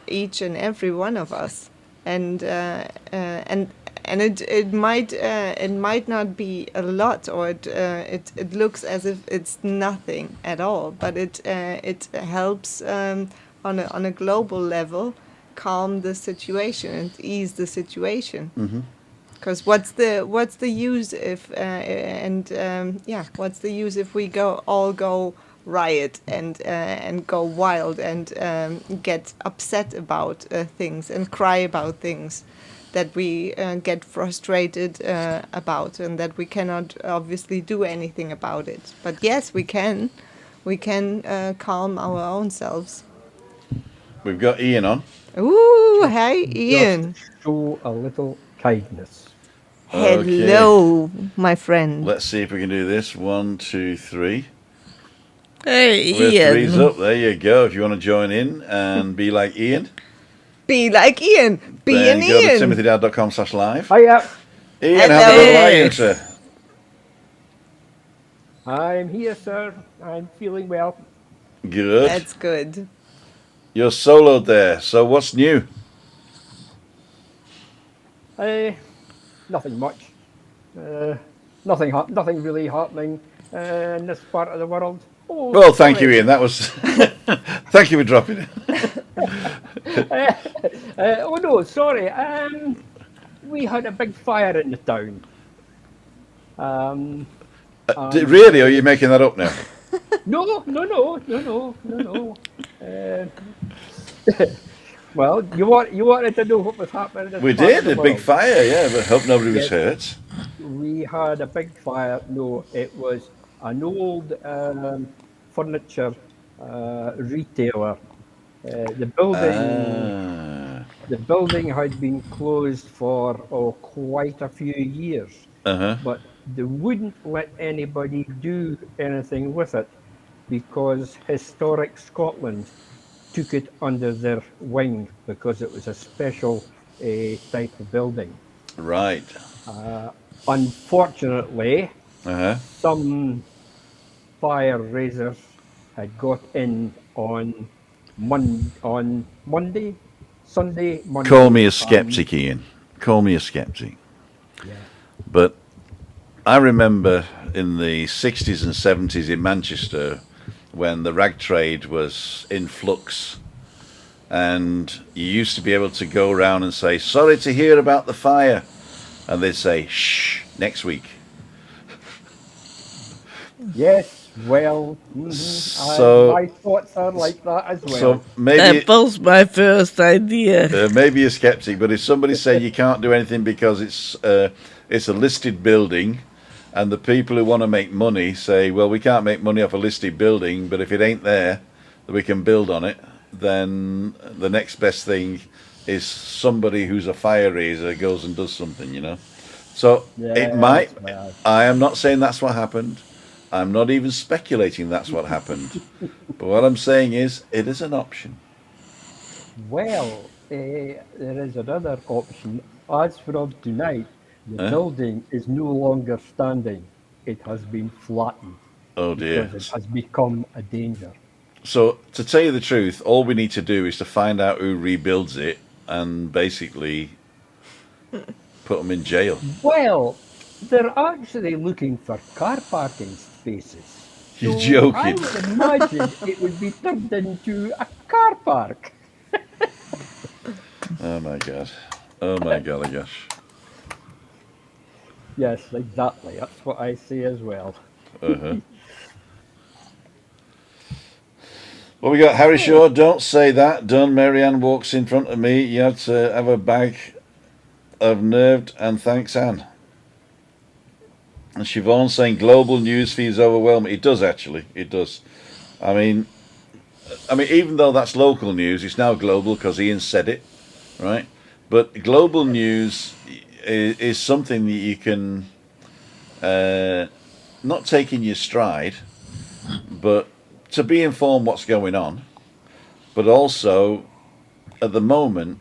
Each and every one of us, and it might not be a lot, or it looks as if it's nothing at all, but it helps on a global level calm the situation and ease the situation. Because what's the use if what's the use if we all go riot and go wild and get upset about things and cry about things that we get frustrated about, and that we cannot obviously do anything about it. But yes, we can calm our own selves. We've got Ian on. Ooh, hey Ian. Just show a little kindness. Hello, my friend. Let's see if we can do this. 1, 2, 3. Hey, We're Ian. three's up. There you go. If you want to join in and be like Ian, Be like Ian. Be then an go Ian. to timothydowd.com/live. Hiya, Ian, Hello. how are you, sir? I'm here, sir. I'm feeling well. Good. That's good. You're soloed there. So what's new? Nothing much. Nothing really happening in this part of the world. Oh, Well, thank you, sorry. Ian. That was. Thank you for dropping it. Oh no, sorry. we had a big fire in the town. Um, Really? Or are you making that up now? no, no, no, no, no, no, no. Uh, well, you wanted to know what was happening in this We part of did the a big world. fire, yeah. But hope nobody was Yes, hurt. we had a big fire. No, it was an old furniture retailer. The building Ah. The building had been closed for quite a few years, Uh-huh. but they wouldn't let anybody do anything with it because Historic Scotland took it under their wing because it was a special type of building. Right. Unfortunately, Uh-huh. some fire raisers had got in on Monday, Sunday, Call Monday. me a skeptic, Ian. Call me a skeptic. Yeah. But I remember in the 60s and 70s in Manchester when the rag trade was in flux, and you used to be able to go around and say, sorry to hear about the fire. And they'd say, shh, next week. Yes, well, So, my thoughts are like that as well. so maybe That was my first idea. maybe a skeptic, but if somebody said you can't do anything because it's a listed building, and the people who want to make money say, well, we can't make money off a listed building, but if it ain't there, we can build on it, then the next best thing is somebody who's a fire raiser goes and does something, you know. So it might. Yes, well, I am not saying that's what happened. I'm not even speculating that's what happened. But what I'm saying is, it is an option. there is another option. As from tonight, the Huh? building is no longer standing. It has been flattened Oh dear. because it has become a danger. So, to tell you the truth, all we need to do is to find out who rebuilds it and basically put them in jail. Well, they're actually looking for car parking spaces. You're So I joking. would imagine it would be turned into a car park. Oh my god. Oh my golly gosh. Yes, exactly. That's what I say as well. Uh-huh. Well, we got Harry So, Shaw. Don't say that. Done. Marianne walks in front of me. You had to have a bag of nerved and thanks, Anne. And Siobhan saying global news feeds overwhelming. It does actually. It does. I mean, even though that's local news, it's now global because Ian said it, right? But global news is something that you can not take in your stride, but to be informed what's going on. But also, at the moment,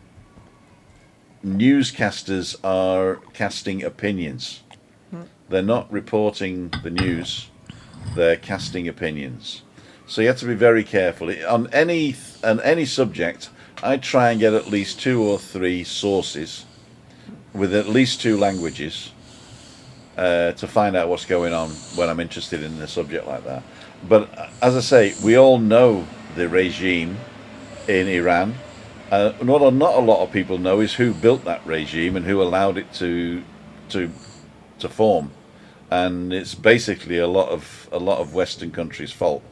newscasters are casting opinions. They're not reporting the news; they're casting opinions. So you have to be very careful on any subject. I try and get at least 2 or 3 sources with at least 2 languages to find out what's going on when I'm interested in a subject like that. But as I say, we all know the regime in Iran. What not a lot of people know is who built that regime and who allowed it to to form. And it's basically a lot of Western countries' fault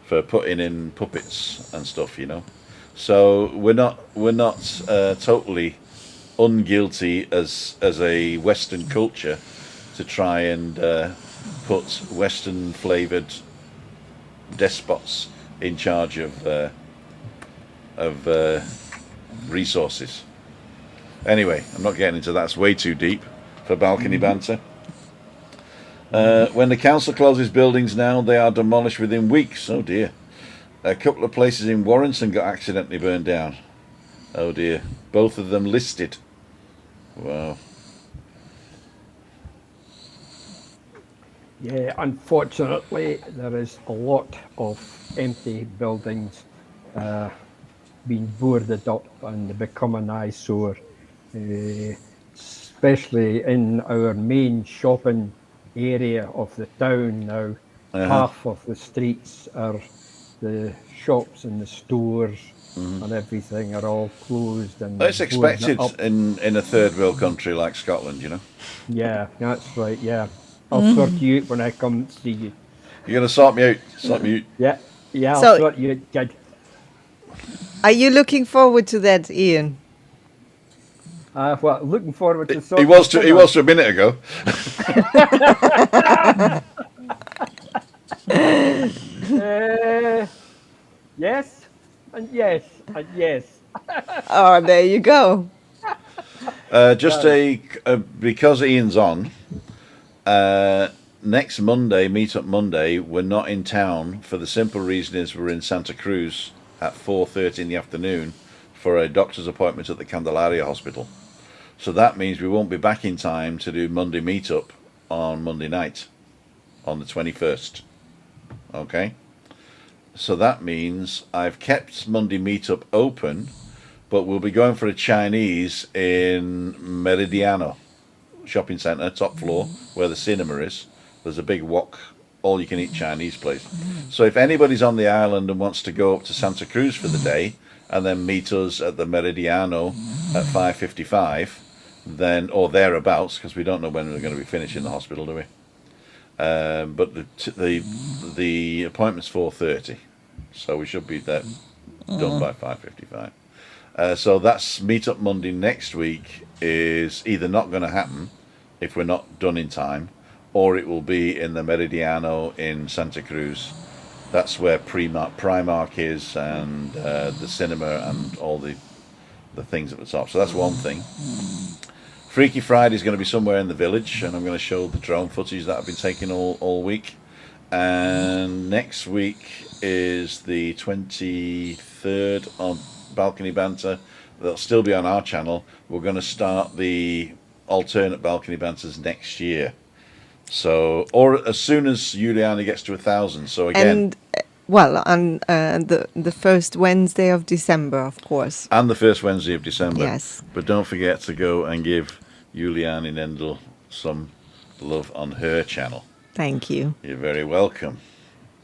for putting in puppets and stuff, you know. So we're not totally unguilty as a Western culture to try and put Western flavoured despots in charge of resources. Anyway, I'm not getting into that. It's way too deep for balcony banter. When the council closes buildings now, they are demolished within weeks. Oh dear. A couple of places in Warrington got accidentally burned down. Oh dear. Both of them listed. Wow. yeah, unfortunately, there is a lot of empty buildings uh, being boarded up and become an eyesore, especially in our main shopping area of the town now. Uh huh. Half of the streets are the shops and the stores. and everything are all closed It's and boarded expected up. in a third world country like Scotland, you know. Yeah, that's right. Yeah, I'll sort you out when I come see you. You're going to sort me out. Sort me out. Yeah, yeah, I'll So, sort you out, kid. are you looking forward to that, Ian? Well, looking forward to He sorting was to he Tim was to a minute ago. out. Yes, and yes, and yes. Oh, there you go. Just because Ian's on. Next Monday, Meetup Monday, we're not in town for the simple reason is we're in Santa Cruz at 4:30 in the afternoon for a doctor's appointment at the Candelaria Hospital. So that means we won't be back in time to do Monday Meetup on Monday night, on the 21st. Okay? So that means I've kept Monday Meetup open, but we'll be going for a Chinese in Meridiano shopping centre, top floor, where the cinema is. There's a big wok, all you can eat Chinese place. So if anybody's on the island and wants to go up to Santa Cruz for the day and then meet us at the Meridiano at 5:55, then or thereabouts, because we don't know when we're going to be finishing the hospital, do we? But the appointment's 4:30, so we should be there done by 5:55. So that's Meetup Monday next week is either not going to happen if we're not done in time, or it will be in the Meridiano in Santa Cruz. That's where Primark is and the cinema and all the things at the top. So that's one thing. Freaky Friday is going to be somewhere in the village, and I'm going to show the drone footage that I've been taking all week. And next week is the 23rd on Balcony Banter. They'll still be on our channel. We're going to start the alternate Balcony Banters next year. So, or as soon as Juliana gets to 1,000. So again, And well, on the first Wednesday of December, of course. and the first Wednesday of December. Yes. But don't forget to go and give Juliana Nendel some love on her channel. Thank you. You're very welcome.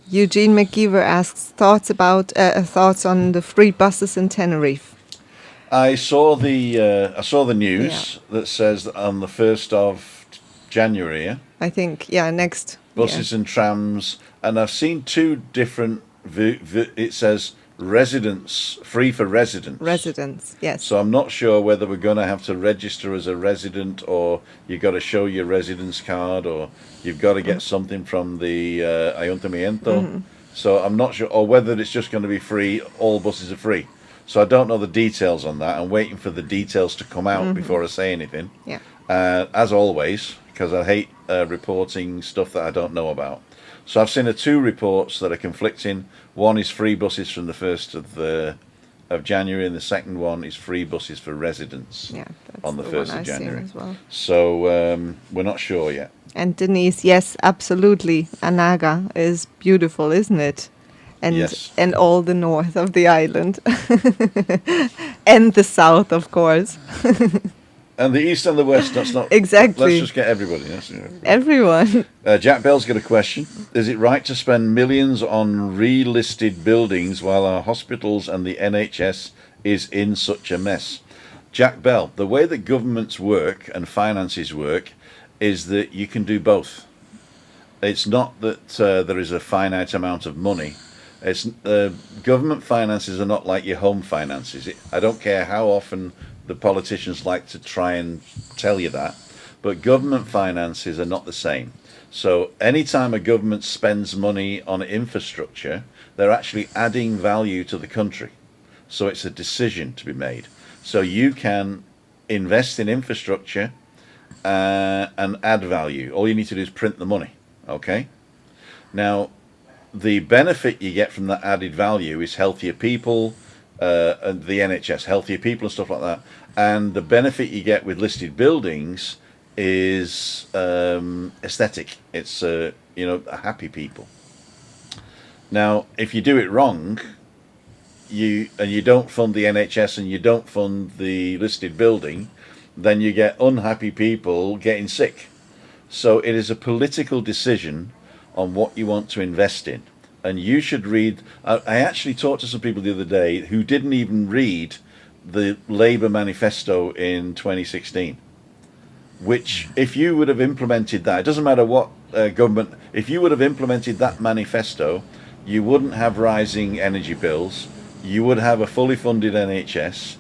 Eugene McGeever asks thoughts on the free buses in Tenerife. I saw the news that says that on the 1st of January, yeah? I think, next. Buses and trams, and I've seen two different. It says residents free for residents. Residents, yes. So I'm not sure whether we're going to have to register as a resident, or you got to show your residence card, or you've got to get something from the ayuntamiento. So I'm not sure, or whether it's just going to be free. All buses are free. So I don't know the details on that. I'm waiting for the details to come out before I say anything. Yeah. As always, because I hate reporting stuff that I don't know about. So I've seen two reports that are conflicting. One is free buses from the 1st of January, and the second one is free buses for residents on the 1st of January. As well. So we're not sure yet. And Denise, yes, absolutely. Anaga is beautiful, isn't it? And Yes. and all the north of the island. And the south, of course. And the east and the west, that's not... Exactly. Let's just get everybody. Yes, yeah. Everyone. Jack Bell's got a question. Is it right to spend millions on relisted buildings while our hospitals and the NHS is in such a mess? Jack Bell, the way that governments work and finances work is that you can do both. It's not that there is a finite amount of money. It's government finances are not like your home finances. I don't care how often the politicians like to try and tell you that, but government finances are not the same. So anytime a government spends money on infrastructure, they're actually adding value to the country. So it's a decision to be made. So you can invest in infrastructure and add value. All you need to do is print the money. Okay? Now, the benefit you get from that added value is healthier people, and the NHS, healthier people and stuff like that. And the benefit you get with listed buildings is aesthetic. It's a happy people. Now, if you do it wrong, you don't fund the NHS and you don't fund the listed building, then you get unhappy people getting sick. So it is a political decision on what you want to invest in. and you should read. I actually talked to some people the other day who didn't even read the Labour manifesto in 2016. Which, if you would have implemented that, it doesn't matter what government, if you would have implemented that manifesto, you wouldn't have rising energy bills, you would have a fully funded NHS,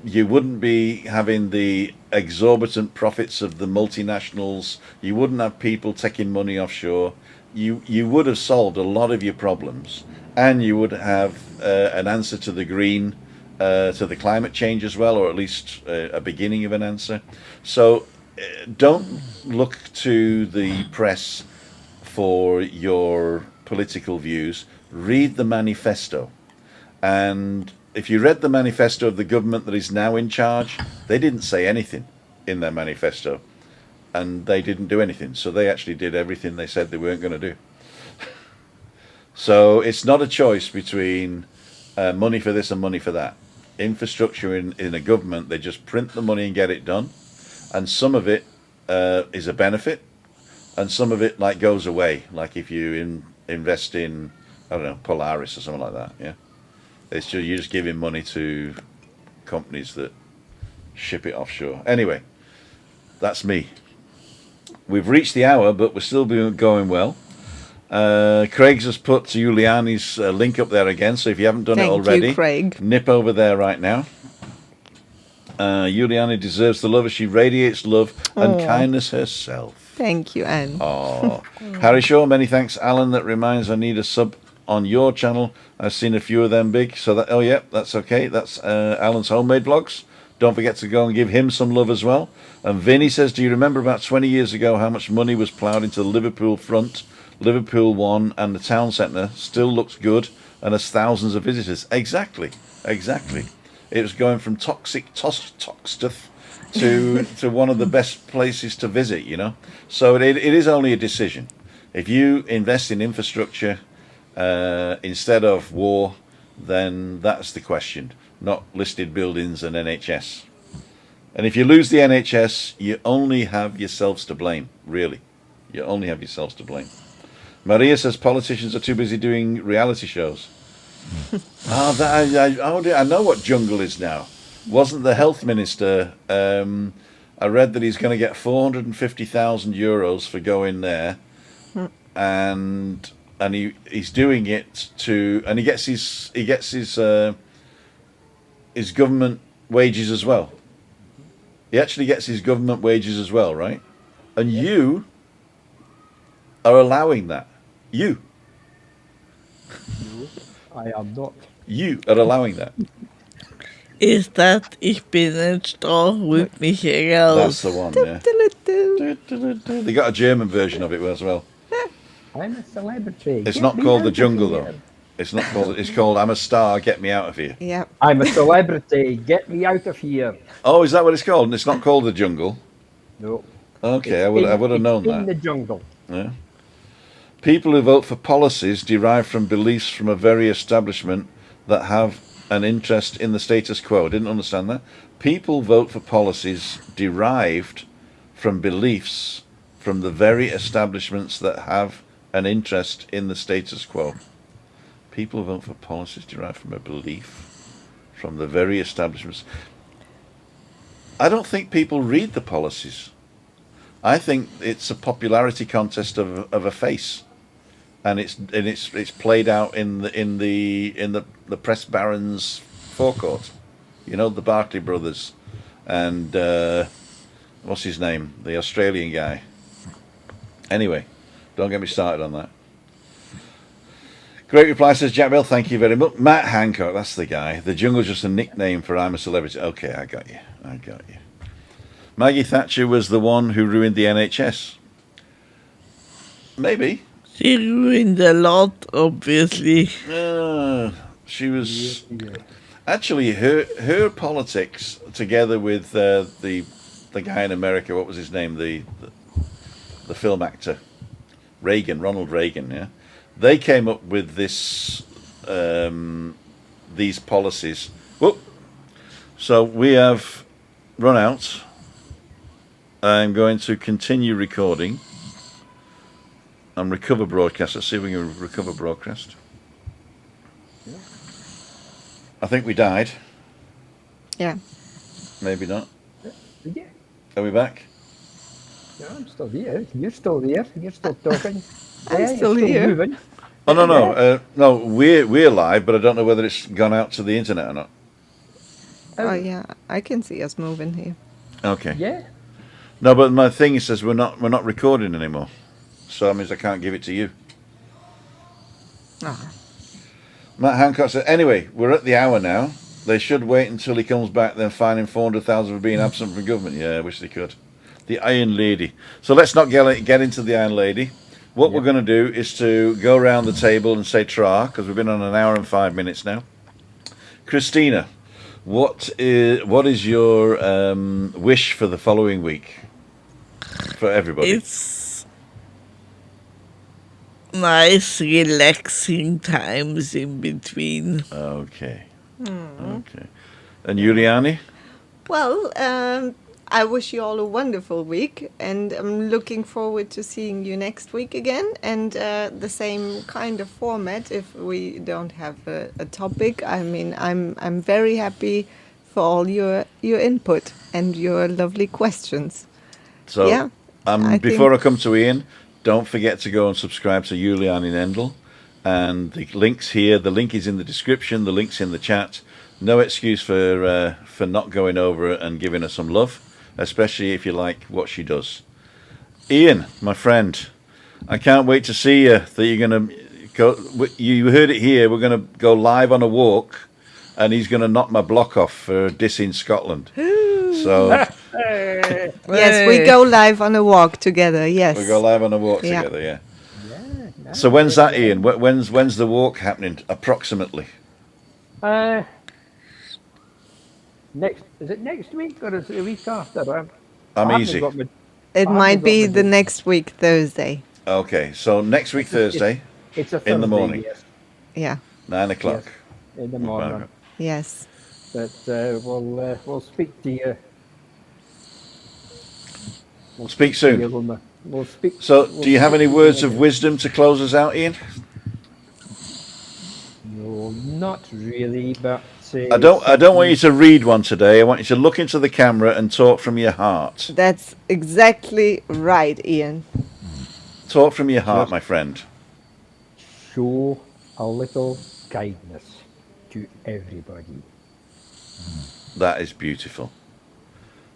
you wouldn't be having the exorbitant profits of the multinationals, you wouldn't have people taking money offshore, you would have solved a lot of your problems, and you would have an answer to the green, to the climate change as well, or at least a beginning of an answer. So don't look to the press for your political views. Read the manifesto. And if you read the manifesto of the government that is now in charge, they didn't say anything in their manifesto. And they didn't do anything. So they actually did everything they said they weren't going to do. So it's not a choice between money for this and money for that. Infrastructure in a government, they just print the money and get it done. And some of it is a benefit, and some of it like goes away. Like if you invest in, I don't know, Polaris or something like that. Yeah, it's just, you're just giving money to companies that ship it offshore. Anyway, that's me. We've reached the hour, but we're still going well. Craig's has put Giuliani's link up there again, so if you haven't done it already, you, Craig. Nip over there right now. Giuliani deserves the love as she radiates love and kindness herself. Thank you, Anne. Oh, Harry Shaw, many thanks. Alan, that reminds I need a sub on your channel. I've seen a few of them big, so that, oh yeah, that's okay. That's Alan's homemade vlogs. Don't forget to go and give him some love as well. And Vinny says, do you remember about 20 years ago how much money was ploughed into the Liverpool front? Liverpool won, and the town centre still looks good and has thousands of visitors. Exactly. It was going from toxic Toxteth to one of the best places to visit, you know. So it is only a decision. If you invest in infrastructure instead of war, then that's the question, not listed buildings and NHS. And if you lose the NHS, you only have yourselves to blame, really. You only have yourselves to blame. Maria says politicians are too busy doing reality shows. I know what jungle is now. Wasn't the health minister? I read that he's going to get 450,000 euros for going there, and he's doing it to, and he gets his government wages as well. He actually gets his government wages as well, right? And you are allowing that. You. I am not. You are allowing that. Ist das Ich bin ein Star with mich raus? That's the one, yeah. They got a German version of it as well. I'm a celebrity. It's Get not me called out The of Jungle, here. though. It's called I'm a Star, Get Me Out of Here. Yeah. I'm a celebrity. Get me out of here. Oh, is that what it's called? And it's not called The Jungle? No. Okay, I would have known In the that. jungle. Yeah. People who vote for policies derived from beliefs from a very establishment that have an interest in the status quo. Didn't understand that. People vote for policies derived from beliefs from the very establishments that have an interest in the status quo. People vote for policies derived from a belief from the very establishments. I don't think people read the policies. I think it's a popularity contest of a face, and it's played out in the press barons' forecourt. You know, the Barclay brothers, and what's his name, the Australian guy. Anyway, don't get me started on that. Great reply, says Jack Bell. Thank you very much. Matt Hancock, that's the guy. The jungle's just a nickname for I'm a celebrity. Okay, I got you. Maggie Thatcher was the one who ruined the NHS. Maybe. She ruined a lot, obviously. She was... Actually, her politics, together with the guy in America, what was his name? The film actor. Ronald Reagan, yeah? They came up with these policies. Whoop. So we have run out. I'm going to continue recording. and recover broadcast. Let's see if we can recover broadcast. I think we died. Yeah. Maybe not. Yeah. Are we back? No, I'm still here. You're still there. You're still talking. I'm Yeah, still you're here. moving. Oh no, no, we're live, but I don't know whether it's gone out to the internet or not. Oh yeah, I can see us moving here. Okay. Yeah. No, but my thing says we're not recording anymore, so that means I can't give it to you. Ah. Matt Hancock said, anyway, we're at the hour now. They should wait until he comes back, then fine him 400,000 for being absent from government. Yeah, I wish they could. The Iron Lady. So let's not get into the Iron Lady. What we're going to do is to go around the table and say tra, because we've been on an hour and 5 minutes now. Christina, what is your wish for the following week for everybody? It's nice, relaxing times in between. Okay. Okay. And Juliani? Well, I wish you all a wonderful week, and I'm looking forward to seeing you next week again. And the same kind of format if we don't have a topic. I mean, I'm very happy for all your input and your lovely questions. So, Yeah, before I come to Ian, don't forget to go and subscribe to Juliani Nendel. And the link's here. The link is in the description. The link's in the chat. No excuse for not going over and giving her some love, especially if you like what she does. Ian, my friend, I can't wait to see you. That you're going to go. You heard it here. We're going to go live on a walk, and he's going to knock my block off for dissing Scotland. So yes, we go live on a walk together. Yes, we go live on a walk together. Yeah. So when's that, Ian? When's the walk happening approximately? Is it next week or is it the week after? I'm easy. It might be the next week, Thursday. Okay, so next week Thursday, it's a Thursday, in the morning. Yes. Yeah. 9 o'clock. Yes, in the morning. Yes. But we'll speak to you. We'll speak soon. We'll speak. So, do you have any words of wisdom to close us out, Ian? No, not really, but I don't want you to read one today. I want you to look into the camera and talk from your heart. That's exactly right, Ian. Talk from your heart, my friend. Show a little kindness to everybody. That is beautiful.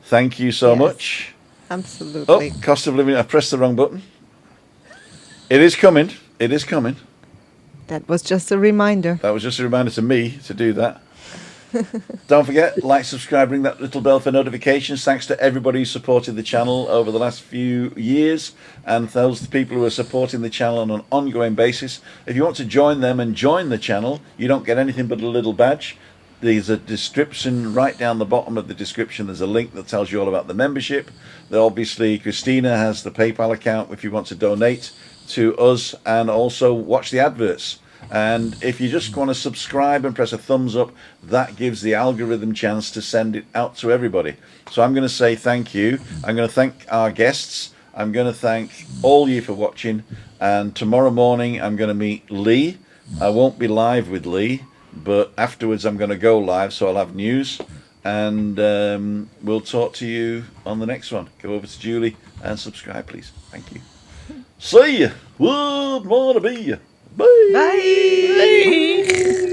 Thank you so much. Absolutely. Oh, cost of living. I pressed the wrong button. It is coming. It is coming. That was just a reminder. That was just a reminder to me to do that. Don't forget, like, subscribe, ring that little bell for notifications. Thanks to everybody who supported the channel over the last few years, and those people who are supporting the channel on an ongoing basis. If you want to join them and join the channel, you don't get anything but a little badge. There's a description right down the bottom of the description. There's a link that tells you all about the membership. Obviously, Christina has the PayPal account if you want to donate to us and also watch the adverts. And if you just want to subscribe and press a thumbs up, that gives the algorithm chance to send it out to everybody. So I'm going to say thank you. I'm going to thank our guests. I'm going to thank all you for watching. And tomorrow morning, I'm going to meet Lee. I won't be live with Lee, but afterwards I'm going to go live, so I'll have news. And we'll talk to you on the next one. Go over to Julie and subscribe, please. Thank you. See you. Would want to be you. Bye. Bye. Bye.